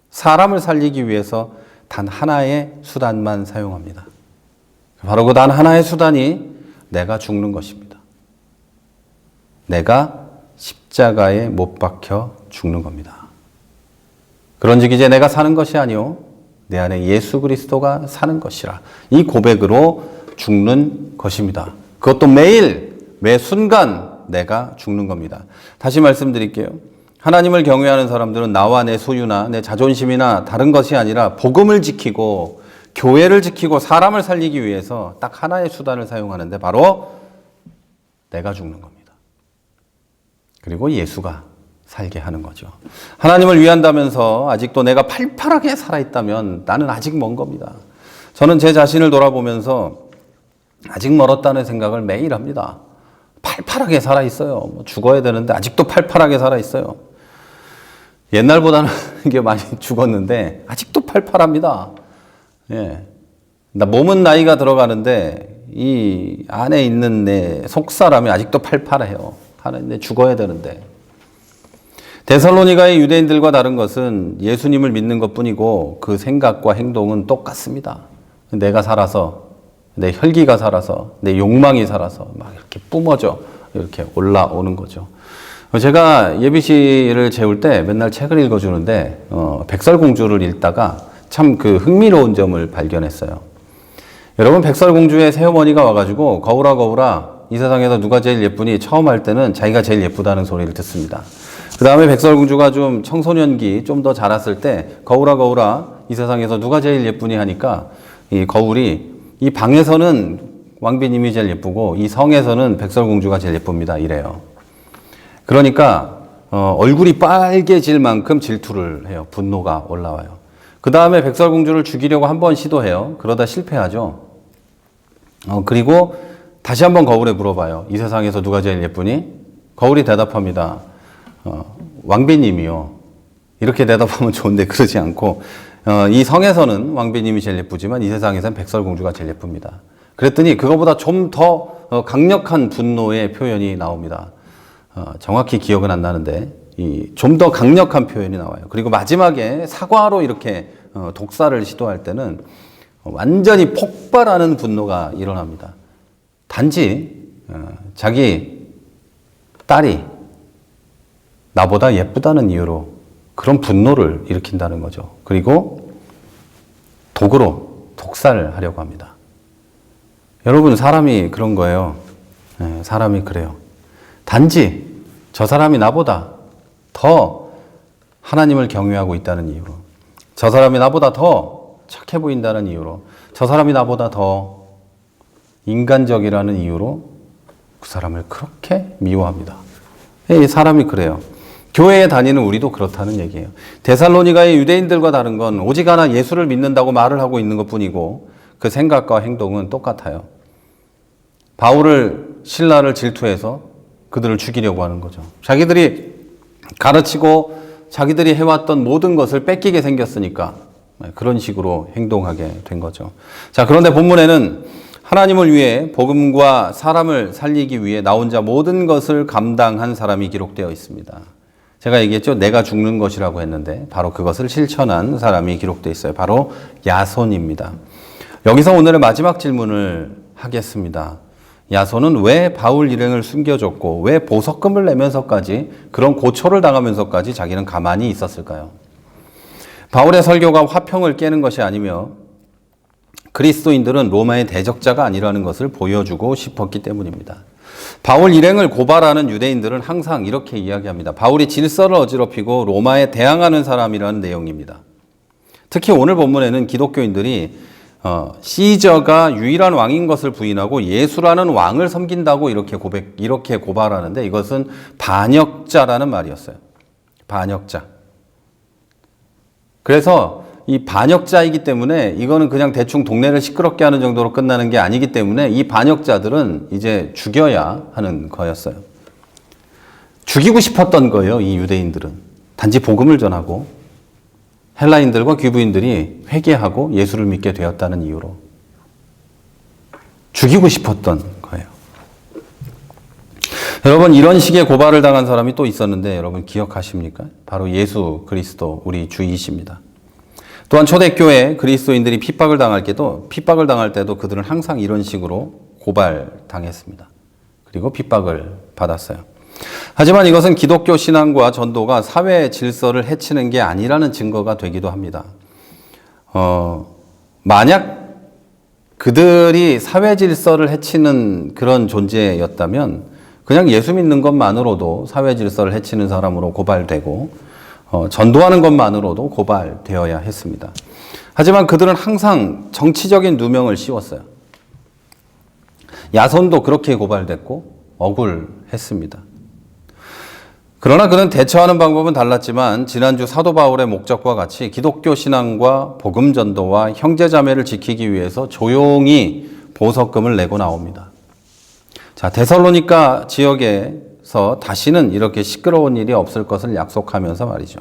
사람을 살리기 위해서 단 하나의 수단만 사용합니다. 바로 그 단 하나의 수단이 내가 죽는 것입니다. 내가 십자가에 못 박혀 죽는 겁니다. 그런즉 이제 내가 사는 것이 아니요 내 안에 예수 그리스도가 사는 것이라. 이 고백으로 죽는 것입니다. 그것도 매일 매 순간 내가 죽는 겁니다. 다시 말씀드릴게요. 하나님을 경외하는 사람들은 나와 내 소유나 내 자존심이나 다른 것이 아니라 복음을 지키고 교회를 지키고 사람을 살리기 위해서 딱 하나의 수단을 사용하는데 바로 내가 죽는 겁니다. 그리고 예수가 살게 하는 거죠. 하나님을 위한다면서 아직도 내가 팔팔하게 살아있다면 나는 아직 먼 겁니다. 저는 제 자신을 돌아보면서 아직 멀었다는 생각을 매일 합니다. 팔팔하게 살아있어요. 죽어야 되는데 아직도 팔팔하게 살아있어요. 옛날보다는 이게 많이 죽었는데 아직도 팔팔합니다. 예. 몸은 나이가 들어가는데 이 안에 있는 내 속사람이 아직도 팔팔해요. 하는데 죽어야 되는데. 데살로니가의 유대인들과 다른 것은 예수님을 믿는 것뿐이고 그 생각과 행동은 똑같습니다. 내가 살아서, 내 혈기가 살아서, 내 욕망이 살아서 막 이렇게 뿜어져 이렇게 올라오는 거죠. 제가 예비시를 재울 때 맨날 책을 읽어주는데 백설공주를 읽다가 참 그 흥미로운 점을 발견했어요. 여러분, 백설공주의 새어머니가 와가지고 거울아 거울아 이 세상에서 누가 제일 예쁘니 처음 할 때는 자기가 제일 예쁘다는 소리를 듣습니다. 그 다음에 백설공주가 좀 청소년기 좀 더 자랐을 때 거울아 거울아 이 세상에서 누가 제일 예쁘니 하니까 이 거울이 이 방에서는 왕비님이 제일 예쁘고 이 성에서는 백설공주가 제일 예쁩니다 이래요. 그러니까 얼굴이 빨개질 만큼 질투를 해요. 분노가 올라와요. 그 다음에 백설공주를 죽이려고 한번 시도해요. 그러다 실패하죠. 그리고 다시 한번 거울에 물어봐요. 이 세상에서 누가 제일 예쁘니? 거울이 대답합니다. 왕비님이요. 이렇게 대답하면 좋은데 그러지 않고 이 성에서는 왕비님이 제일 예쁘지만 이 세상에서는 백설공주가 제일 예쁩니다. 그랬더니 그거보다 좀 더 강력한 분노의 표현이 나옵니다. 정확히 기억은 안 나는데 좀 더 강력한 표현이 나와요. 그리고 마지막에 사과로 이렇게 독사를 시도할 때는 완전히 폭발하는 분노가 일어납니다. 단지 자기 딸이 나보다 예쁘다는 이유로 그런 분노를 일으킨다는 거죠. 그리고 독으로 독살을 하려고 합니다. 여러분, 사람이 그런 거예요. 사람이 그래요. 단지 저 사람이 나보다 더 하나님을 경외하고 있다는 이유로, 저 사람이 나보다 더 착해 보인다는 이유로, 저 사람이 나보다 더 인간적이라는 이유로 그 사람을 그렇게 미워합니다. 사람이 그래요. 교회에 다니는 우리도 그렇다는 얘기예요. 데살로니가의 유대인들과 다른 건 오직 하나 예수를 믿는다고 말을 하고 있는 것뿐이고 그 생각과 행동은 똑같아요. 바울을, 신라를 질투해서 그들을 죽이려고 하는 거죠. 자기들이 가르치고 자기들이 해왔던 모든 것을 뺏기게 생겼으니까 그런 식으로 행동하게 된 거죠. 자, 그런데 본문에는 하나님을 위해 복음과 사람을 살리기 위해 나 혼자 모든 것을 감당한 사람이 기록되어 있습니다. 제가 얘기했죠. 내가 죽는 것이라고 했는데 바로 그것을 실천한 사람이 기록되어 있어요. 바로 야손입니다. 여기서 오늘의 마지막 질문을 하겠습니다. 야손은 왜 바울 일행을 숨겨줬고 왜 보석금을 내면서까지 그런 고초를 당하면서까지 자기는 가만히 있었을까요? 바울의 설교가 화평을 깨는 것이 아니며 그리스도인들은 로마의 대적자가 아니라는 것을 보여주고 싶었기 때문입니다. 바울 일행을 고발하는 유대인들은 항상 이렇게 이야기합니다. 바울이 질서를 어지럽히고 로마에 대항하는 사람이라는 내용입니다. 특히 오늘 본문에는 기독교인들이 시저가 유일한 왕인 것을 부인하고 예수라는 왕을 섬긴다고 이렇게 고발하는데 이것은 반역자라는 말이었어요. 반역자. 그래서 이 반역자이기 때문에 이거는 그냥 대충 동네를 시끄럽게 하는 정도로 끝나는 게 아니기 때문에 이 반역자들은 이제 죽여야 하는 거였어요. 죽이고 싶었던 거예요, 이 유대인들은. 단지 복음을 전하고 헬라인들과 귀부인들이 회개하고 예수를 믿게 되었다는 이유로 죽이고 싶었던 거예요. 여러분, 이런 식의 고발을 당한 사람이 또 있었는데 여러분 기억하십니까? 바로 예수 그리스도 우리 주이십니다. 또한 초대교회 그리스도인들이 핍박을 당할 때도 그들은 항상 이런 식으로 고발당했습니다. 그리고 핍박을 받았어요. 하지만 이것은 기독교 신앙과 전도가 사회 질서를 해치는 게 아니라는 증거가 되기도 합니다. 만약 그들이 사회 질서를 해치는 그런 존재였다면 그냥 예수 믿는 것만으로도 사회 질서를 해치는 사람으로 고발되고 전도하는 것만으로도 고발되어야 했습니다. 하지만 그들은 항상 정치적인 누명을 씌웠어요. 야손도 그렇게 고발됐고 억울했습니다. 그러나 그는 대처하는 방법은 달랐지만 지난주 사도 바울의 목적과 같이 기독교 신앙과 복음 전도와 형제자매를 지키기 위해서 조용히 보석금을 내고 나옵니다. 자, 데살로니가 지역에서 다시는 이렇게 시끄러운 일이 없을 것을 약속하면서 말이죠.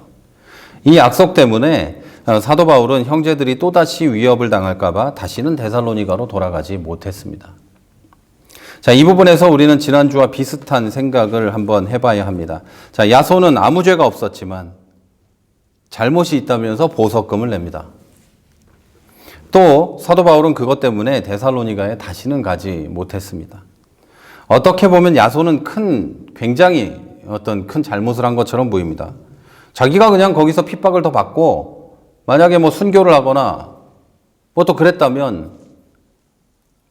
이 약속 때문에 사도 바울은 형제들이 또다시 위협을 당할까봐 다시는 데살로니가로 돌아가지 못했습니다. 자, 이 부분에서 우리는 지난주와 비슷한 생각을 한번 해봐야 합니다. 자, 야손은 아무 죄가 없었지만 잘못이 있다면서 보석금을 냅니다. 또 사도 바울은 그것 때문에 데살로니가에 다시는 가지 못했습니다. 어떻게 보면 야손은 굉장히 어떤 큰 잘못을 한 것처럼 보입니다. 자기가 그냥 거기서 핍박을 더 받고 만약에 뭐 순교를 하거나 뭐 또 그랬다면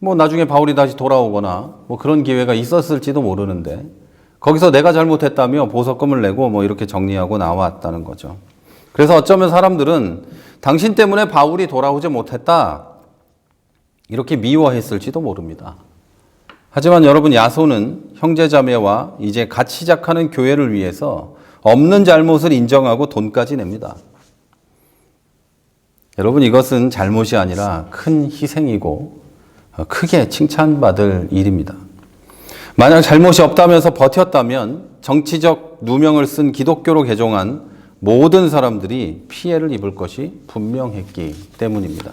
뭐 나중에 바울이 다시 돌아오거나 뭐 그런 기회가 있었을지도 모르는데 거기서 내가 잘못했다며 보석금을 내고 뭐 이렇게 정리하고 나왔다는 거죠. 그래서 어쩌면 사람들은 당신 때문에 바울이 돌아오지 못했다 이렇게 미워했을지도 모릅니다. 하지만 여러분, 야손은 형제자매와 이제 갓 시작하는 교회를 위해서 없는 잘못을 인정하고 돈까지 냅니다. 여러분, 이것은 잘못이 아니라 큰 희생이고 크게 칭찬받을 일입니다. 만약 잘못이 없다면서 버텼다면 정치적 누명을 쓴 기독교로 개종한 모든 사람들이 피해를 입을 것이 분명했기 때문입니다.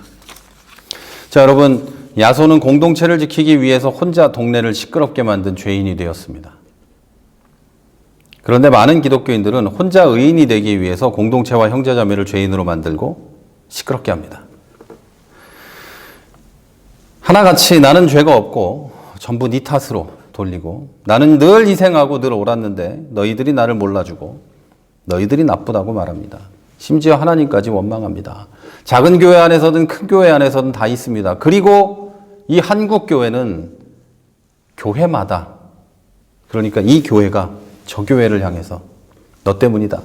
자, 여러분, 야손은 공동체를 지키기 위해서 혼자 동네를 시끄럽게 만든 죄인이 되었습니다. 그런데 많은 기독교인들은 혼자 의인이 되기 위해서 공동체와 형제자매를 죄인으로 만들고 시끄럽게 합니다. 하나같이 나는 죄가 없고 전부 네 탓으로 돌리고 나는 늘 희생하고 늘 옳았는데 너희들이 나를 몰라주고 너희들이 나쁘다고 말합니다. 심지어 하나님까지 원망합니다. 작은 교회 안에서든 큰 교회 안에서든 다 있습니다. 그리고 이 한국 교회는 교회마다, 그러니까 이 교회가 저 교회를 향해서 너 때문이다,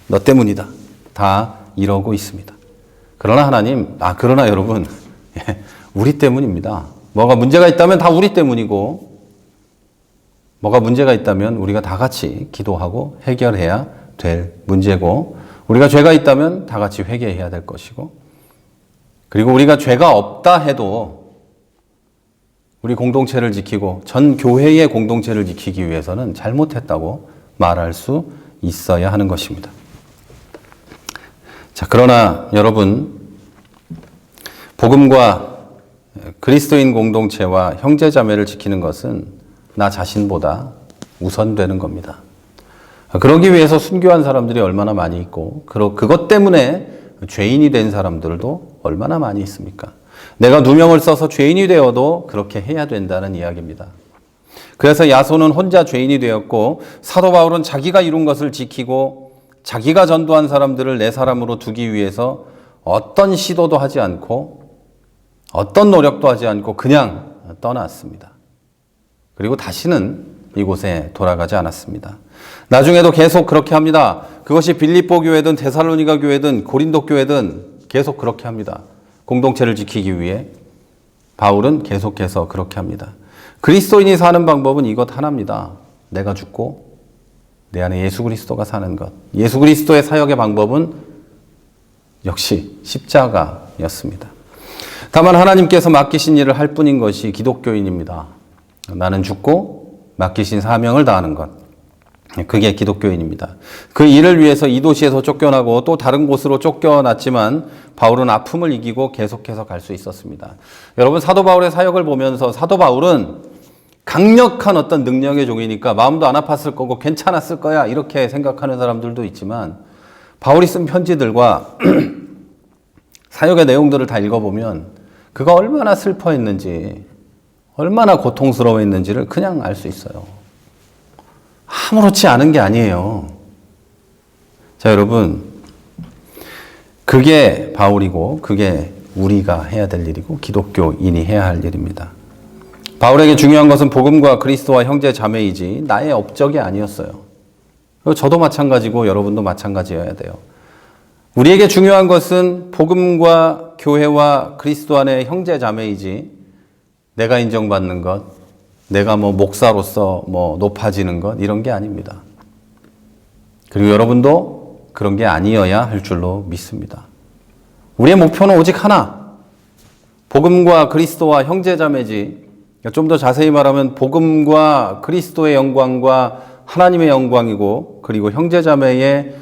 너 때문이다 다 이러고 있습니다. 그러나 하나님, 그러나 여러분, 우리 때문입니다. 뭐가 문제가 있다면 다 우리 때문이고 뭐가 문제가 있다면 우리가 다 같이 기도하고 해결해야 될 문제고, 우리가 죄가 있다면 다 같이 회개해야 될 것이고, 그리고 우리가 죄가 없다 해도 우리 공동체를 지키고 전 교회의 공동체를 지키기 위해서는 잘못했다고 말할 수 있어야 하는 것입니다. 자, 그러나 여러분, 복음과 그리스도인 공동체와 형제자매를 지키는 것은 나 자신보다 우선되는 겁니다. 그러기 위해서 순교한 사람들이 얼마나 많이 있고 그것 때문에 죄인이 된 사람들도 얼마나 많이 있습니까? 내가 누명을 써서 죄인이 되어도 그렇게 해야 된다는 이야기입니다. 그래서 야손은 혼자 죄인이 되었고 사도 바울은 자기가 이룬 것을 지키고 자기가 전도한 사람들을 내 사람으로 두기 위해서 어떤 시도도 하지 않고 어떤 노력도 하지 않고 그냥 떠났습니다. 그리고 다시는 이곳에 돌아가지 않았습니다. 나중에도 계속 그렇게 합니다. 그것이 빌립보 교회든 데살로니가 교회든 고린도 교회든 계속 그렇게 합니다. 공동체를 지키기 위해 바울은 계속해서 그렇게 합니다. 그리스도인이 사는 방법은 이것 하나입니다. 내가 죽고 내 안에 예수 그리스도가 사는 것. 예수 그리스도의 사역의 방법은 역시 십자가였습니다. 다만 하나님께서 맡기신 일을 할 뿐인 것이 기독교인입니다. 나는 죽고 맡기신 사명을 다하는 것. 그게 기독교인입니다. 그 일을 위해서 이 도시에서 쫓겨나고 또 다른 곳으로 쫓겨났지만 바울은 아픔을 이기고 계속해서 갈 수 있었습니다. 여러분, 사도 바울의 사역을 보면서 사도 바울은 강력한 어떤 능력의 종이니까 마음도 안 아팠을 거고 괜찮았을 거야 이렇게 생각하는 사람들도 있지만, 바울이 쓴 편지들과 사역의 내용들을 다 읽어보면 그가 얼마나 슬퍼했는지 얼마나 고통스러워했는지를 그냥 알 수 있어요. 아무렇지 않은 게 아니에요. 자, 여러분, 그게 바울이고 그게 우리가 해야 될 일이고 기독교인이 해야 할 일입니다. 바울에게 중요한 것은 복음과 그리스도와 형제 자매이지 나의 업적이 아니었어요. 저도 마찬가지고 여러분도 마찬가지여야 돼요. 우리에게 중요한 것은 복음과 교회와 그리스도 안의 형제 자매이지 내가 인정받는 것, 내가 목사로서 높아지는 것, 이런 게 아닙니다. 그리고 여러분도 그런 게 아니어야 할 줄로 믿습니다. 우리의 목표는 오직 하나, 복음과 그리스도와 형제자매지. 좀 더 자세히 말하면 복음과 그리스도의 영광과 하나님의 영광이고, 그리고 형제자매의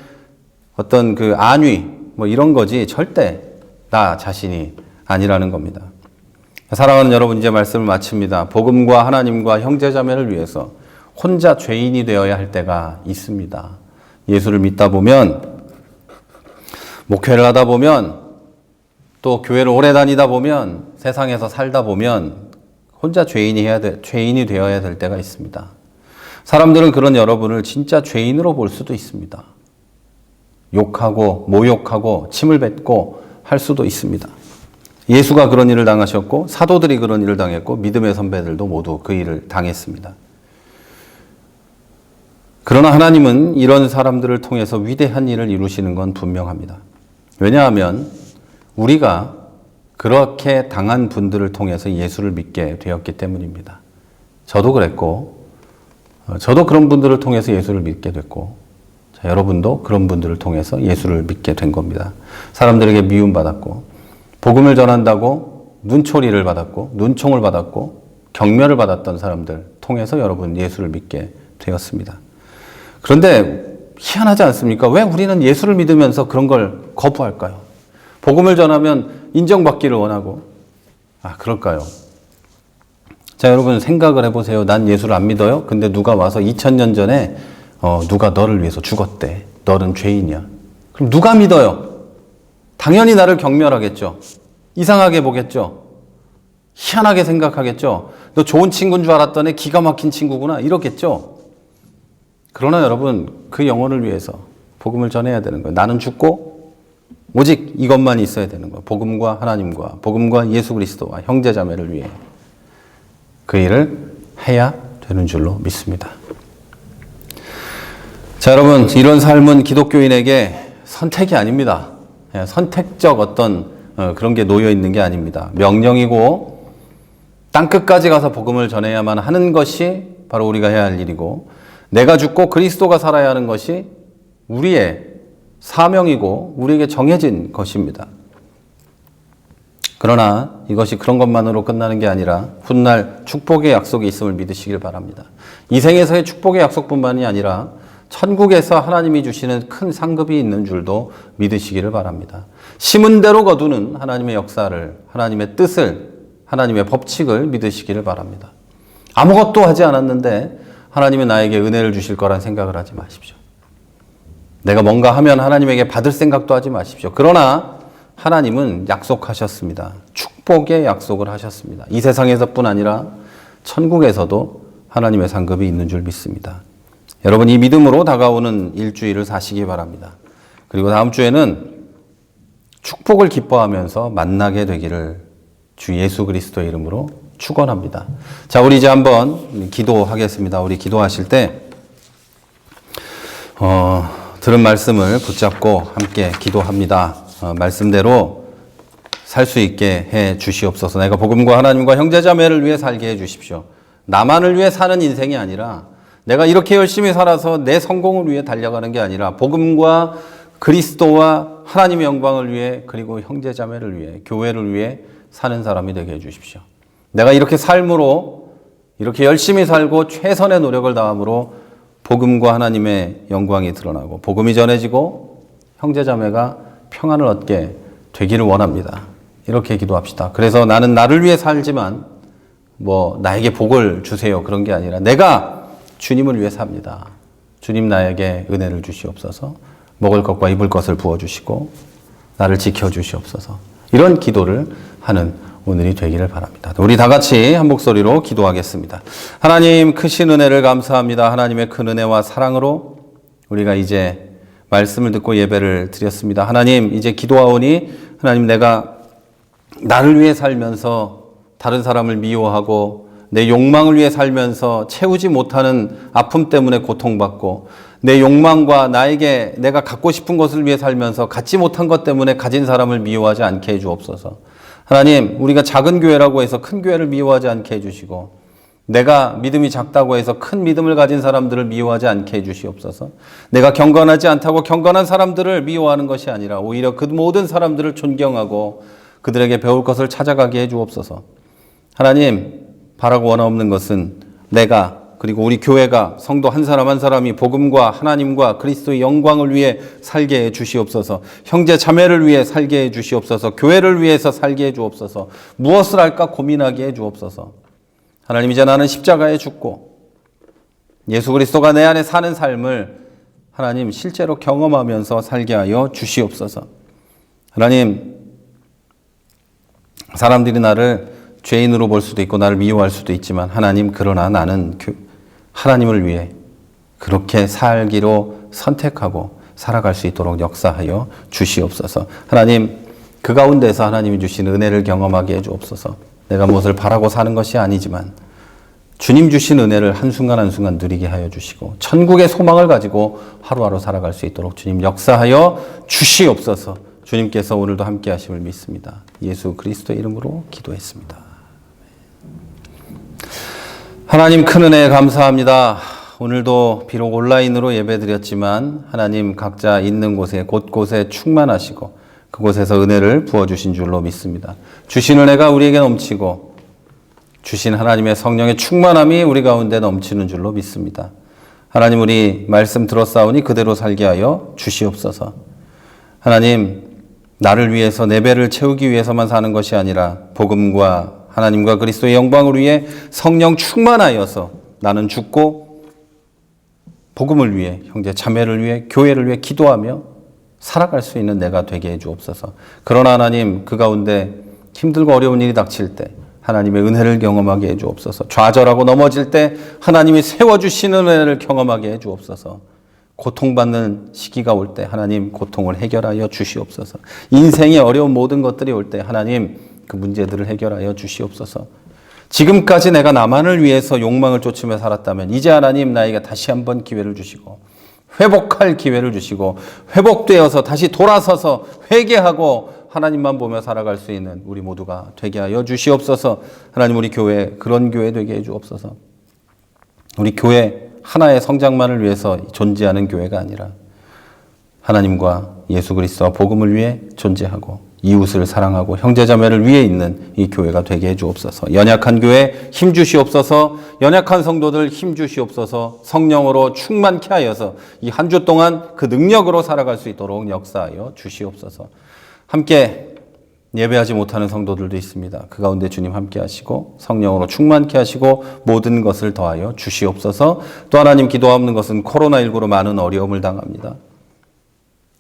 어떤 그 안위, 뭐 이런 거지 절대 나 자신이 아니라는 겁니다. 사랑하는 여러분, 이제 말씀을 마칩니다. 복음과 하나님과 형제자매를 위해서 혼자 죄인이 되어야 할 때가 있습니다. 예수를 믿다 보면, 목회를 하다 보면, 또 교회를 오래 다니다 보면, 세상에서 살다 보면 혼자 죄인이 되어야 될 때가 있습니다. 사람들은 그런 여러분을 진짜 죄인으로 볼 수도 있습니다. 욕하고 모욕하고 침을 뱉고 할 수도 있습니다. 예수가 그런 일을 당하셨고 사도들이 그런 일을 당했고 믿음의 선배들도 모두 그 일을 당했습니다. 그러나 하나님은 이런 사람들을 통해서 위대한 일을 이루시는 건 분명합니다. 왜냐하면 우리가 그렇게 당한 분들을 통해서 예수를 믿게 되었기 때문입니다. 저도 그랬고, 저도 그런 분들을 통해서 예수를 믿게 됐고, 자, 여러분도 그런 분들을 통해서 예수를 믿게 된 겁니다. 사람들에게 미움받았고, 복음을 전한다고 눈초리를 받았고, 눈총을 받았고, 경멸을 받았던 사람들 통해서 여러분 예수를 믿게 되었습니다. 그런데 희한하지 않습니까? 왜 우리는 예수를 믿으면서 그런 걸 거부할까요? 복음을 전하면 인정받기를 원하고, 그럴까요? 자, 여러분 생각을 해보세요. 난 예수를 안 믿어요? 근데 누가 와서 2000년 전에 누가 너를 위해서 죽었대. 너는 죄인이야. 그럼 누가 믿어요? 당연히 나를 경멸하겠죠. 이상하게 보겠죠. 희한하게 생각하겠죠. 너 좋은 친구인 줄 알았더니 기가 막힌 친구구나. 이러겠죠. 그러나 여러분, 그 영혼을 위해서 복음을 전해야 되는 거예요. 나는 죽고 오직 이것만 있어야 되는 거예요. 복음과 하나님과 복음과 예수 그리스도와 형제자매를 위해 그 일을 해야 되는 줄로 믿습니다. 자, 여러분, 이런 삶은 기독교인에게 선택이 아닙니다. 선택적 어떤 그런 게 놓여 있는 게 아닙니다. 명령이고 땅끝까지 가서 복음을 전해야만 하는 것이 바로 우리가 해야 할 일이고, 내가 죽고 그리스도가 살아야 하는 것이 우리의 사명이고 우리에게 정해진 것입니다. 그러나 이것이 그런 것만으로 끝나는 게 아니라 훗날 축복의 약속이 있음을 믿으시길 바랍니다. 이 생에서의 축복의 약속뿐만이 아니라 천국에서 하나님이 주시는 큰 상급이 있는 줄도 믿으시기를 바랍니다. 심은 대로 거두는 하나님의 역사를, 하나님의 뜻을, 하나님의 법칙을 믿으시기를 바랍니다. 아무것도 하지 않았는데 하나님이 나에게 은혜를 주실 거란 생각을 하지 마십시오. 내가 뭔가 하면 하나님에게 받을 생각도 하지 마십시오. 그러나 하나님은 약속하셨습니다. 축복의 약속을 하셨습니다. 이 세상에서뿐 아니라 천국에서도 하나님의 상급이 있는 줄 믿습니다. 여러분, 이 믿음으로 다가오는 일주일을 사시기 바랍니다. 그리고 다음 주에는 축복을 기뻐하면서 만나게 되기를 주 예수 그리스도의 이름으로 축원합니다. 자, 우리 이제 한번 기도하겠습니다. 우리 기도하실 때 들은 말씀을 붙잡고 함께 기도합니다. 말씀대로 살 수 있게 해 주시옵소서. 내가 복음과 하나님과 형제자매를 위해 살게 해 주십시오. 나만을 위해 사는 인생이 아니라, 내가 이렇게 열심히 살아서 내 성공을 위해 달려가는 게 아니라 복음과 그리스도와 하나님의 영광을 위해, 그리고 형제자매를 위해, 교회를 위해 사는 사람이 되게 해 주십시오. 내가 이렇게 삶으로, 이렇게 열심히 살고 최선의 노력을 다함으로 복음과 하나님의 영광이 드러나고 복음이 전해지고 형제자매가 평안을 얻게 되기를 원합니다. 이렇게 기도합시다. 그래서 나는 나를 위해 살지만 나에게 복을 주세요, 그런 게 아니라 내가 주님을 위해 삽니다. 주님 나에게 은혜를 주시옵소서. 먹을 것과 입을 것을 부어주시고 나를 지켜주시옵소서. 이런 기도를 하는 오늘이 되기를 바랍니다. 우리 다 같이 한 목소리로 기도하겠습니다. 하나님, 크신 은혜를 감사합니다. 하나님의 큰 은혜와 사랑으로 우리가 이제 말씀을 듣고 예배를 드렸습니다. 하나님, 이제 기도하오니 하나님, 내가 나를 위해 살면서 다른 사람을 미워하고 내 욕망을 위해 살면서 채우지 못하는 아픔 때문에 고통받고, 내 욕망과 나에게 내가 갖고 싶은 것을 위해 살면서 갖지 못한 것 때문에 가진 사람을 미워하지 않게 해주옵소서. 하나님, 우리가 작은 교회라고 해서 큰 교회를 미워하지 않게 해주시고, 내가 믿음이 작다고 해서 큰 믿음을 가진 사람들을 미워하지 않게 해주시옵소서. 내가 경건하지 않다고 경건한 사람들을 미워하는 것이 아니라 오히려 그 모든 사람들을 존경하고 그들에게 배울 것을 찾아가게 해주옵소서. 하나님, 바라고 원없는 것은 내가 그리고 우리 교회가 성도 한 사람 한 사람이 복음과 하나님과 그리스도의 영광을 위해 살게 해 주시옵소서. 형제 자매를 위해 살게 해 주시옵소서. 교회를 위해서 살게 해 주옵소서. 무엇을 할까 고민하게 해 주옵소서. 하나님, 이제 나는 십자가에 죽고 예수 그리스도가 내 안에 사는 삶을 하나님 실제로 경험하면서 살게 하여 주시옵소서. 하나님, 사람들이 나를 죄인으로 볼 수도 있고 나를 미워할 수도 있지만 하나님, 그러나 나는 하나님을 위해 그렇게 살기로 선택하고 살아갈 수 있도록 역사하여 주시옵소서. 하나님, 그 가운데서 하나님이 주신 은혜를 경험하게 해 주옵소서. 내가 무엇을 바라고 사는 것이 아니지만 주님 주신 은혜를 한순간 한순간 누리게 하여 주시고 천국의 소망을 가지고 하루하루 살아갈 수 있도록 주님 역사하여 주시옵소서. 주님께서 오늘도 함께 하심을 믿습니다. 예수 그리스도의 이름으로 기도했습니다. 하나님, 큰 은혜 감사합니다. 오늘도 비록 온라인으로 예배드렸지만 하나님 각자 있는 곳에 곳곳에 충만하시고 그곳에서 은혜를 부어주신 줄로 믿습니다. 주신 은혜가 우리에게 넘치고 주신 하나님의 성령의 충만함이 우리 가운데 넘치는 줄로 믿습니다. 하나님, 우리 말씀 들었사오니 그대로 살게 하여 주시옵소서. 하나님, 나를 위해서 내 배를 채우기 위해서만 사는 것이 아니라 복음과 하나님과 그리스도의 영광을 위해 성령 충만하여서 나는 죽고 복음을 위해 형제 자매를 위해 교회를 위해 기도하며 살아갈 수 있는 내가 되게 해 주옵소서. 그러나 하나님, 그 가운데 힘들고 어려운 일이 닥칠 때 하나님의 은혜를 경험하게 해 주옵소서. 좌절하고 넘어질 때 하나님이 세워주시는 은혜를 경험하게 해 주옵소서. 고통받는 시기가 올 때 하나님 고통을 해결하여 주시옵소서. 인생의 어려운 모든 것들이 올 때 하나님 그 문제들을 해결하여 주시옵소서. 지금까지 내가 나만을 위해서 욕망을 쫓으며 살았다면 이제 하나님 나에게 다시 한번 기회를 주시고 회복할 기회를 주시고 회복되어서 다시 돌아서서 회개하고 하나님만 보며 살아갈 수 있는 우리 모두가 되게 하여 주시옵소서. 하나님, 우리 교회 그런 교회 되게 해 주옵소서. 우리 교회 하나의 성장만을 위해서 존재하는 교회가 아니라 하나님과 예수 그리스도와 복음을 위해 존재하고 이웃을 사랑하고 형제자매를 위해 있는 이 교회가 되게 해 주옵소서. 연약한 교회 힘 주시옵소서. 연약한 성도들 힘 주시옵소서. 성령으로 충만케 하여서 이 한 주 동안 그 능력으로 살아갈 수 있도록 역사하여 주시옵소서. 함께 예배하지 못하는 성도들도 있습니다. 그 가운데 주님 함께 하시고 성령으로 충만케 하시고 모든 것을 더하여 주시옵소서. 또 하나님, 기도하는 것은 코로나19로 많은 어려움을 당합니다.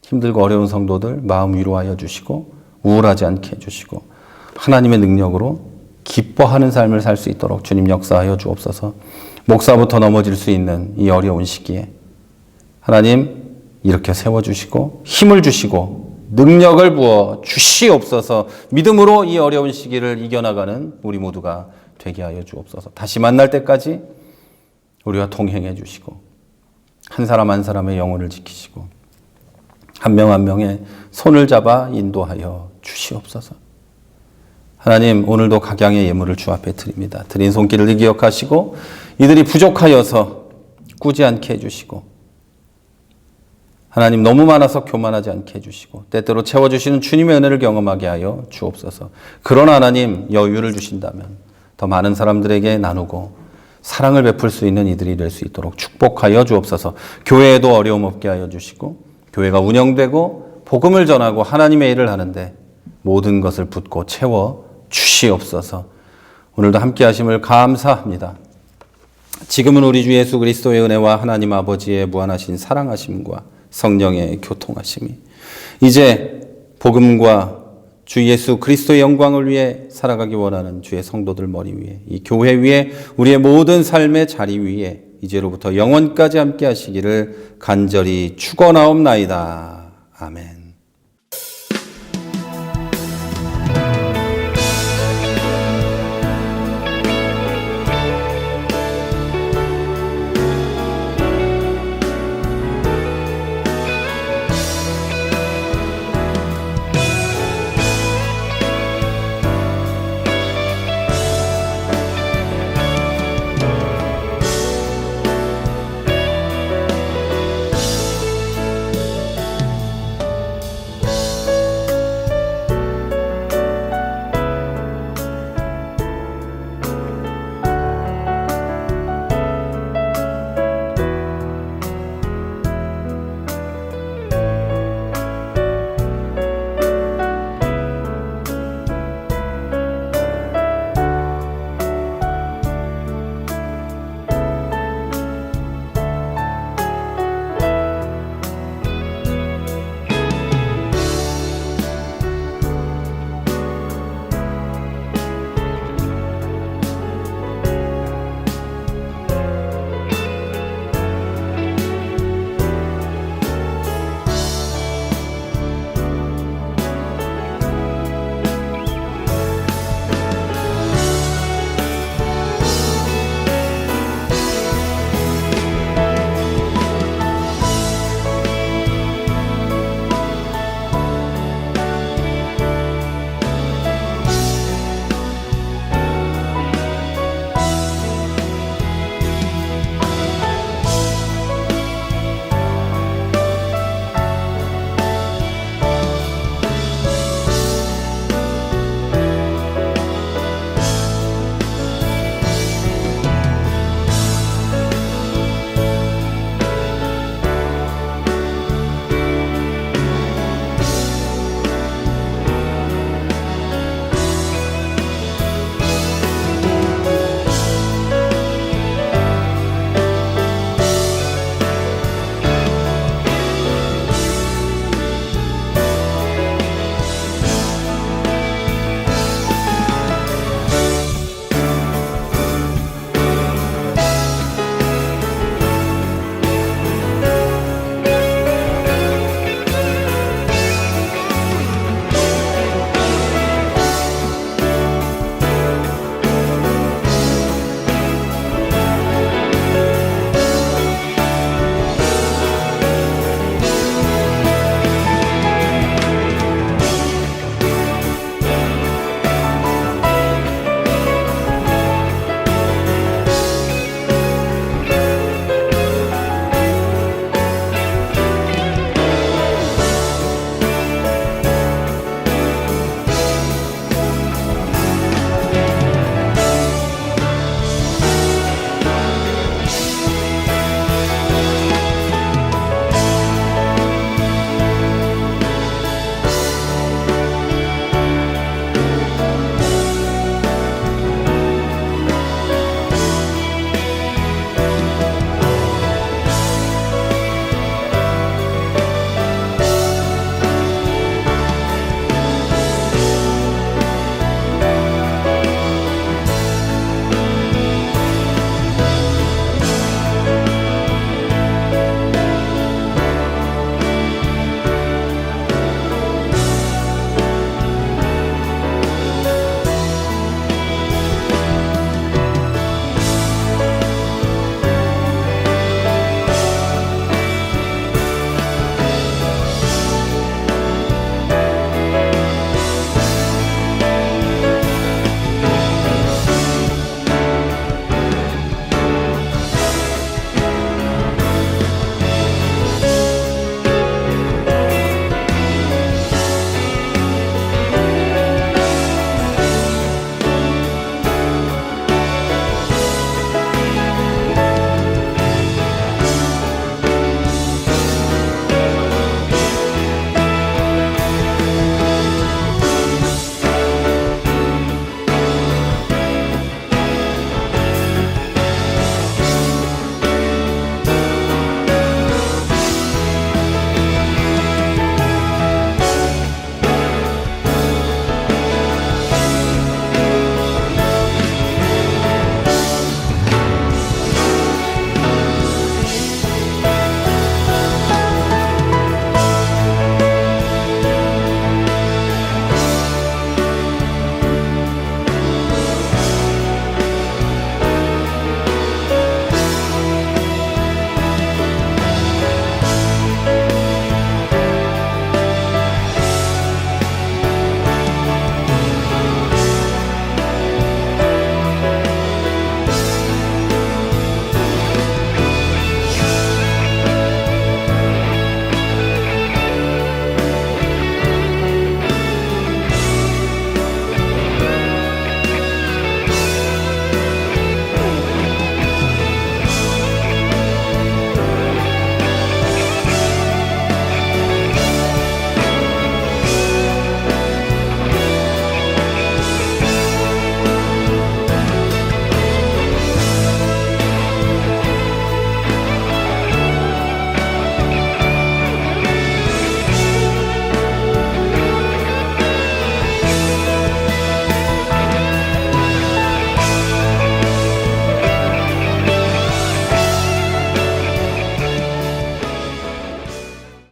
힘들고 어려운 성도들 마음 위로하여 주시고 우울하지 않게 해주시고 하나님의 능력으로 기뻐하는 삶을 살 수 있도록 주님 역사하여 주옵소서. 목사부터 넘어질 수 있는 이 어려운 시기에 하나님 이렇게 세워주시고 힘을 주시고 능력을 부어 주시옵소서. 믿음으로 이 어려운 시기를 이겨나가는 우리 모두가 되게 하여 주옵소서. 다시 만날 때까지 우리와 동행해 주시고 한 사람 한 사람의 영혼을 지키시고 한 명 한 명의 손을 잡아 인도하여 주시옵소서. 하나님, 오늘도 각양의 예물을 주 앞에 드립니다. 드린 손길을 기억하시고 이들이 부족하여서 꾸지 않게 해주시고 하나님, 너무 많아서 교만하지 않게 해주시고 때때로 채워주시는 주님의 은혜를 경험하게 하여 주옵소서. 그러나 하나님, 여유를 주신다면 더 많은 사람들에게 나누고 사랑을 베풀 수 있는 이들이 될 수 있도록 축복하여 주옵소서. 교회에도 어려움 없게 하여 주시고 교회가 운영되고 복음을 전하고 하나님의 일을 하는데 모든 것을 붓고 채워 주시옵소서. 오늘도 함께 하심을 감사합니다. 지금은 우리 주 예수 그리스도의 은혜와 하나님 아버지의 무한하신 사랑하심과 성령의 교통하심이 이제 복음과 주 예수 그리스도의 영광을 위해 살아가기 원하는 주의 성도들 머리 위에 이 교회 위에 우리의 모든 삶의 자리 위에 이제로부터 영원까지 함께 하시기를 간절히 축원하옵나이다. 아멘.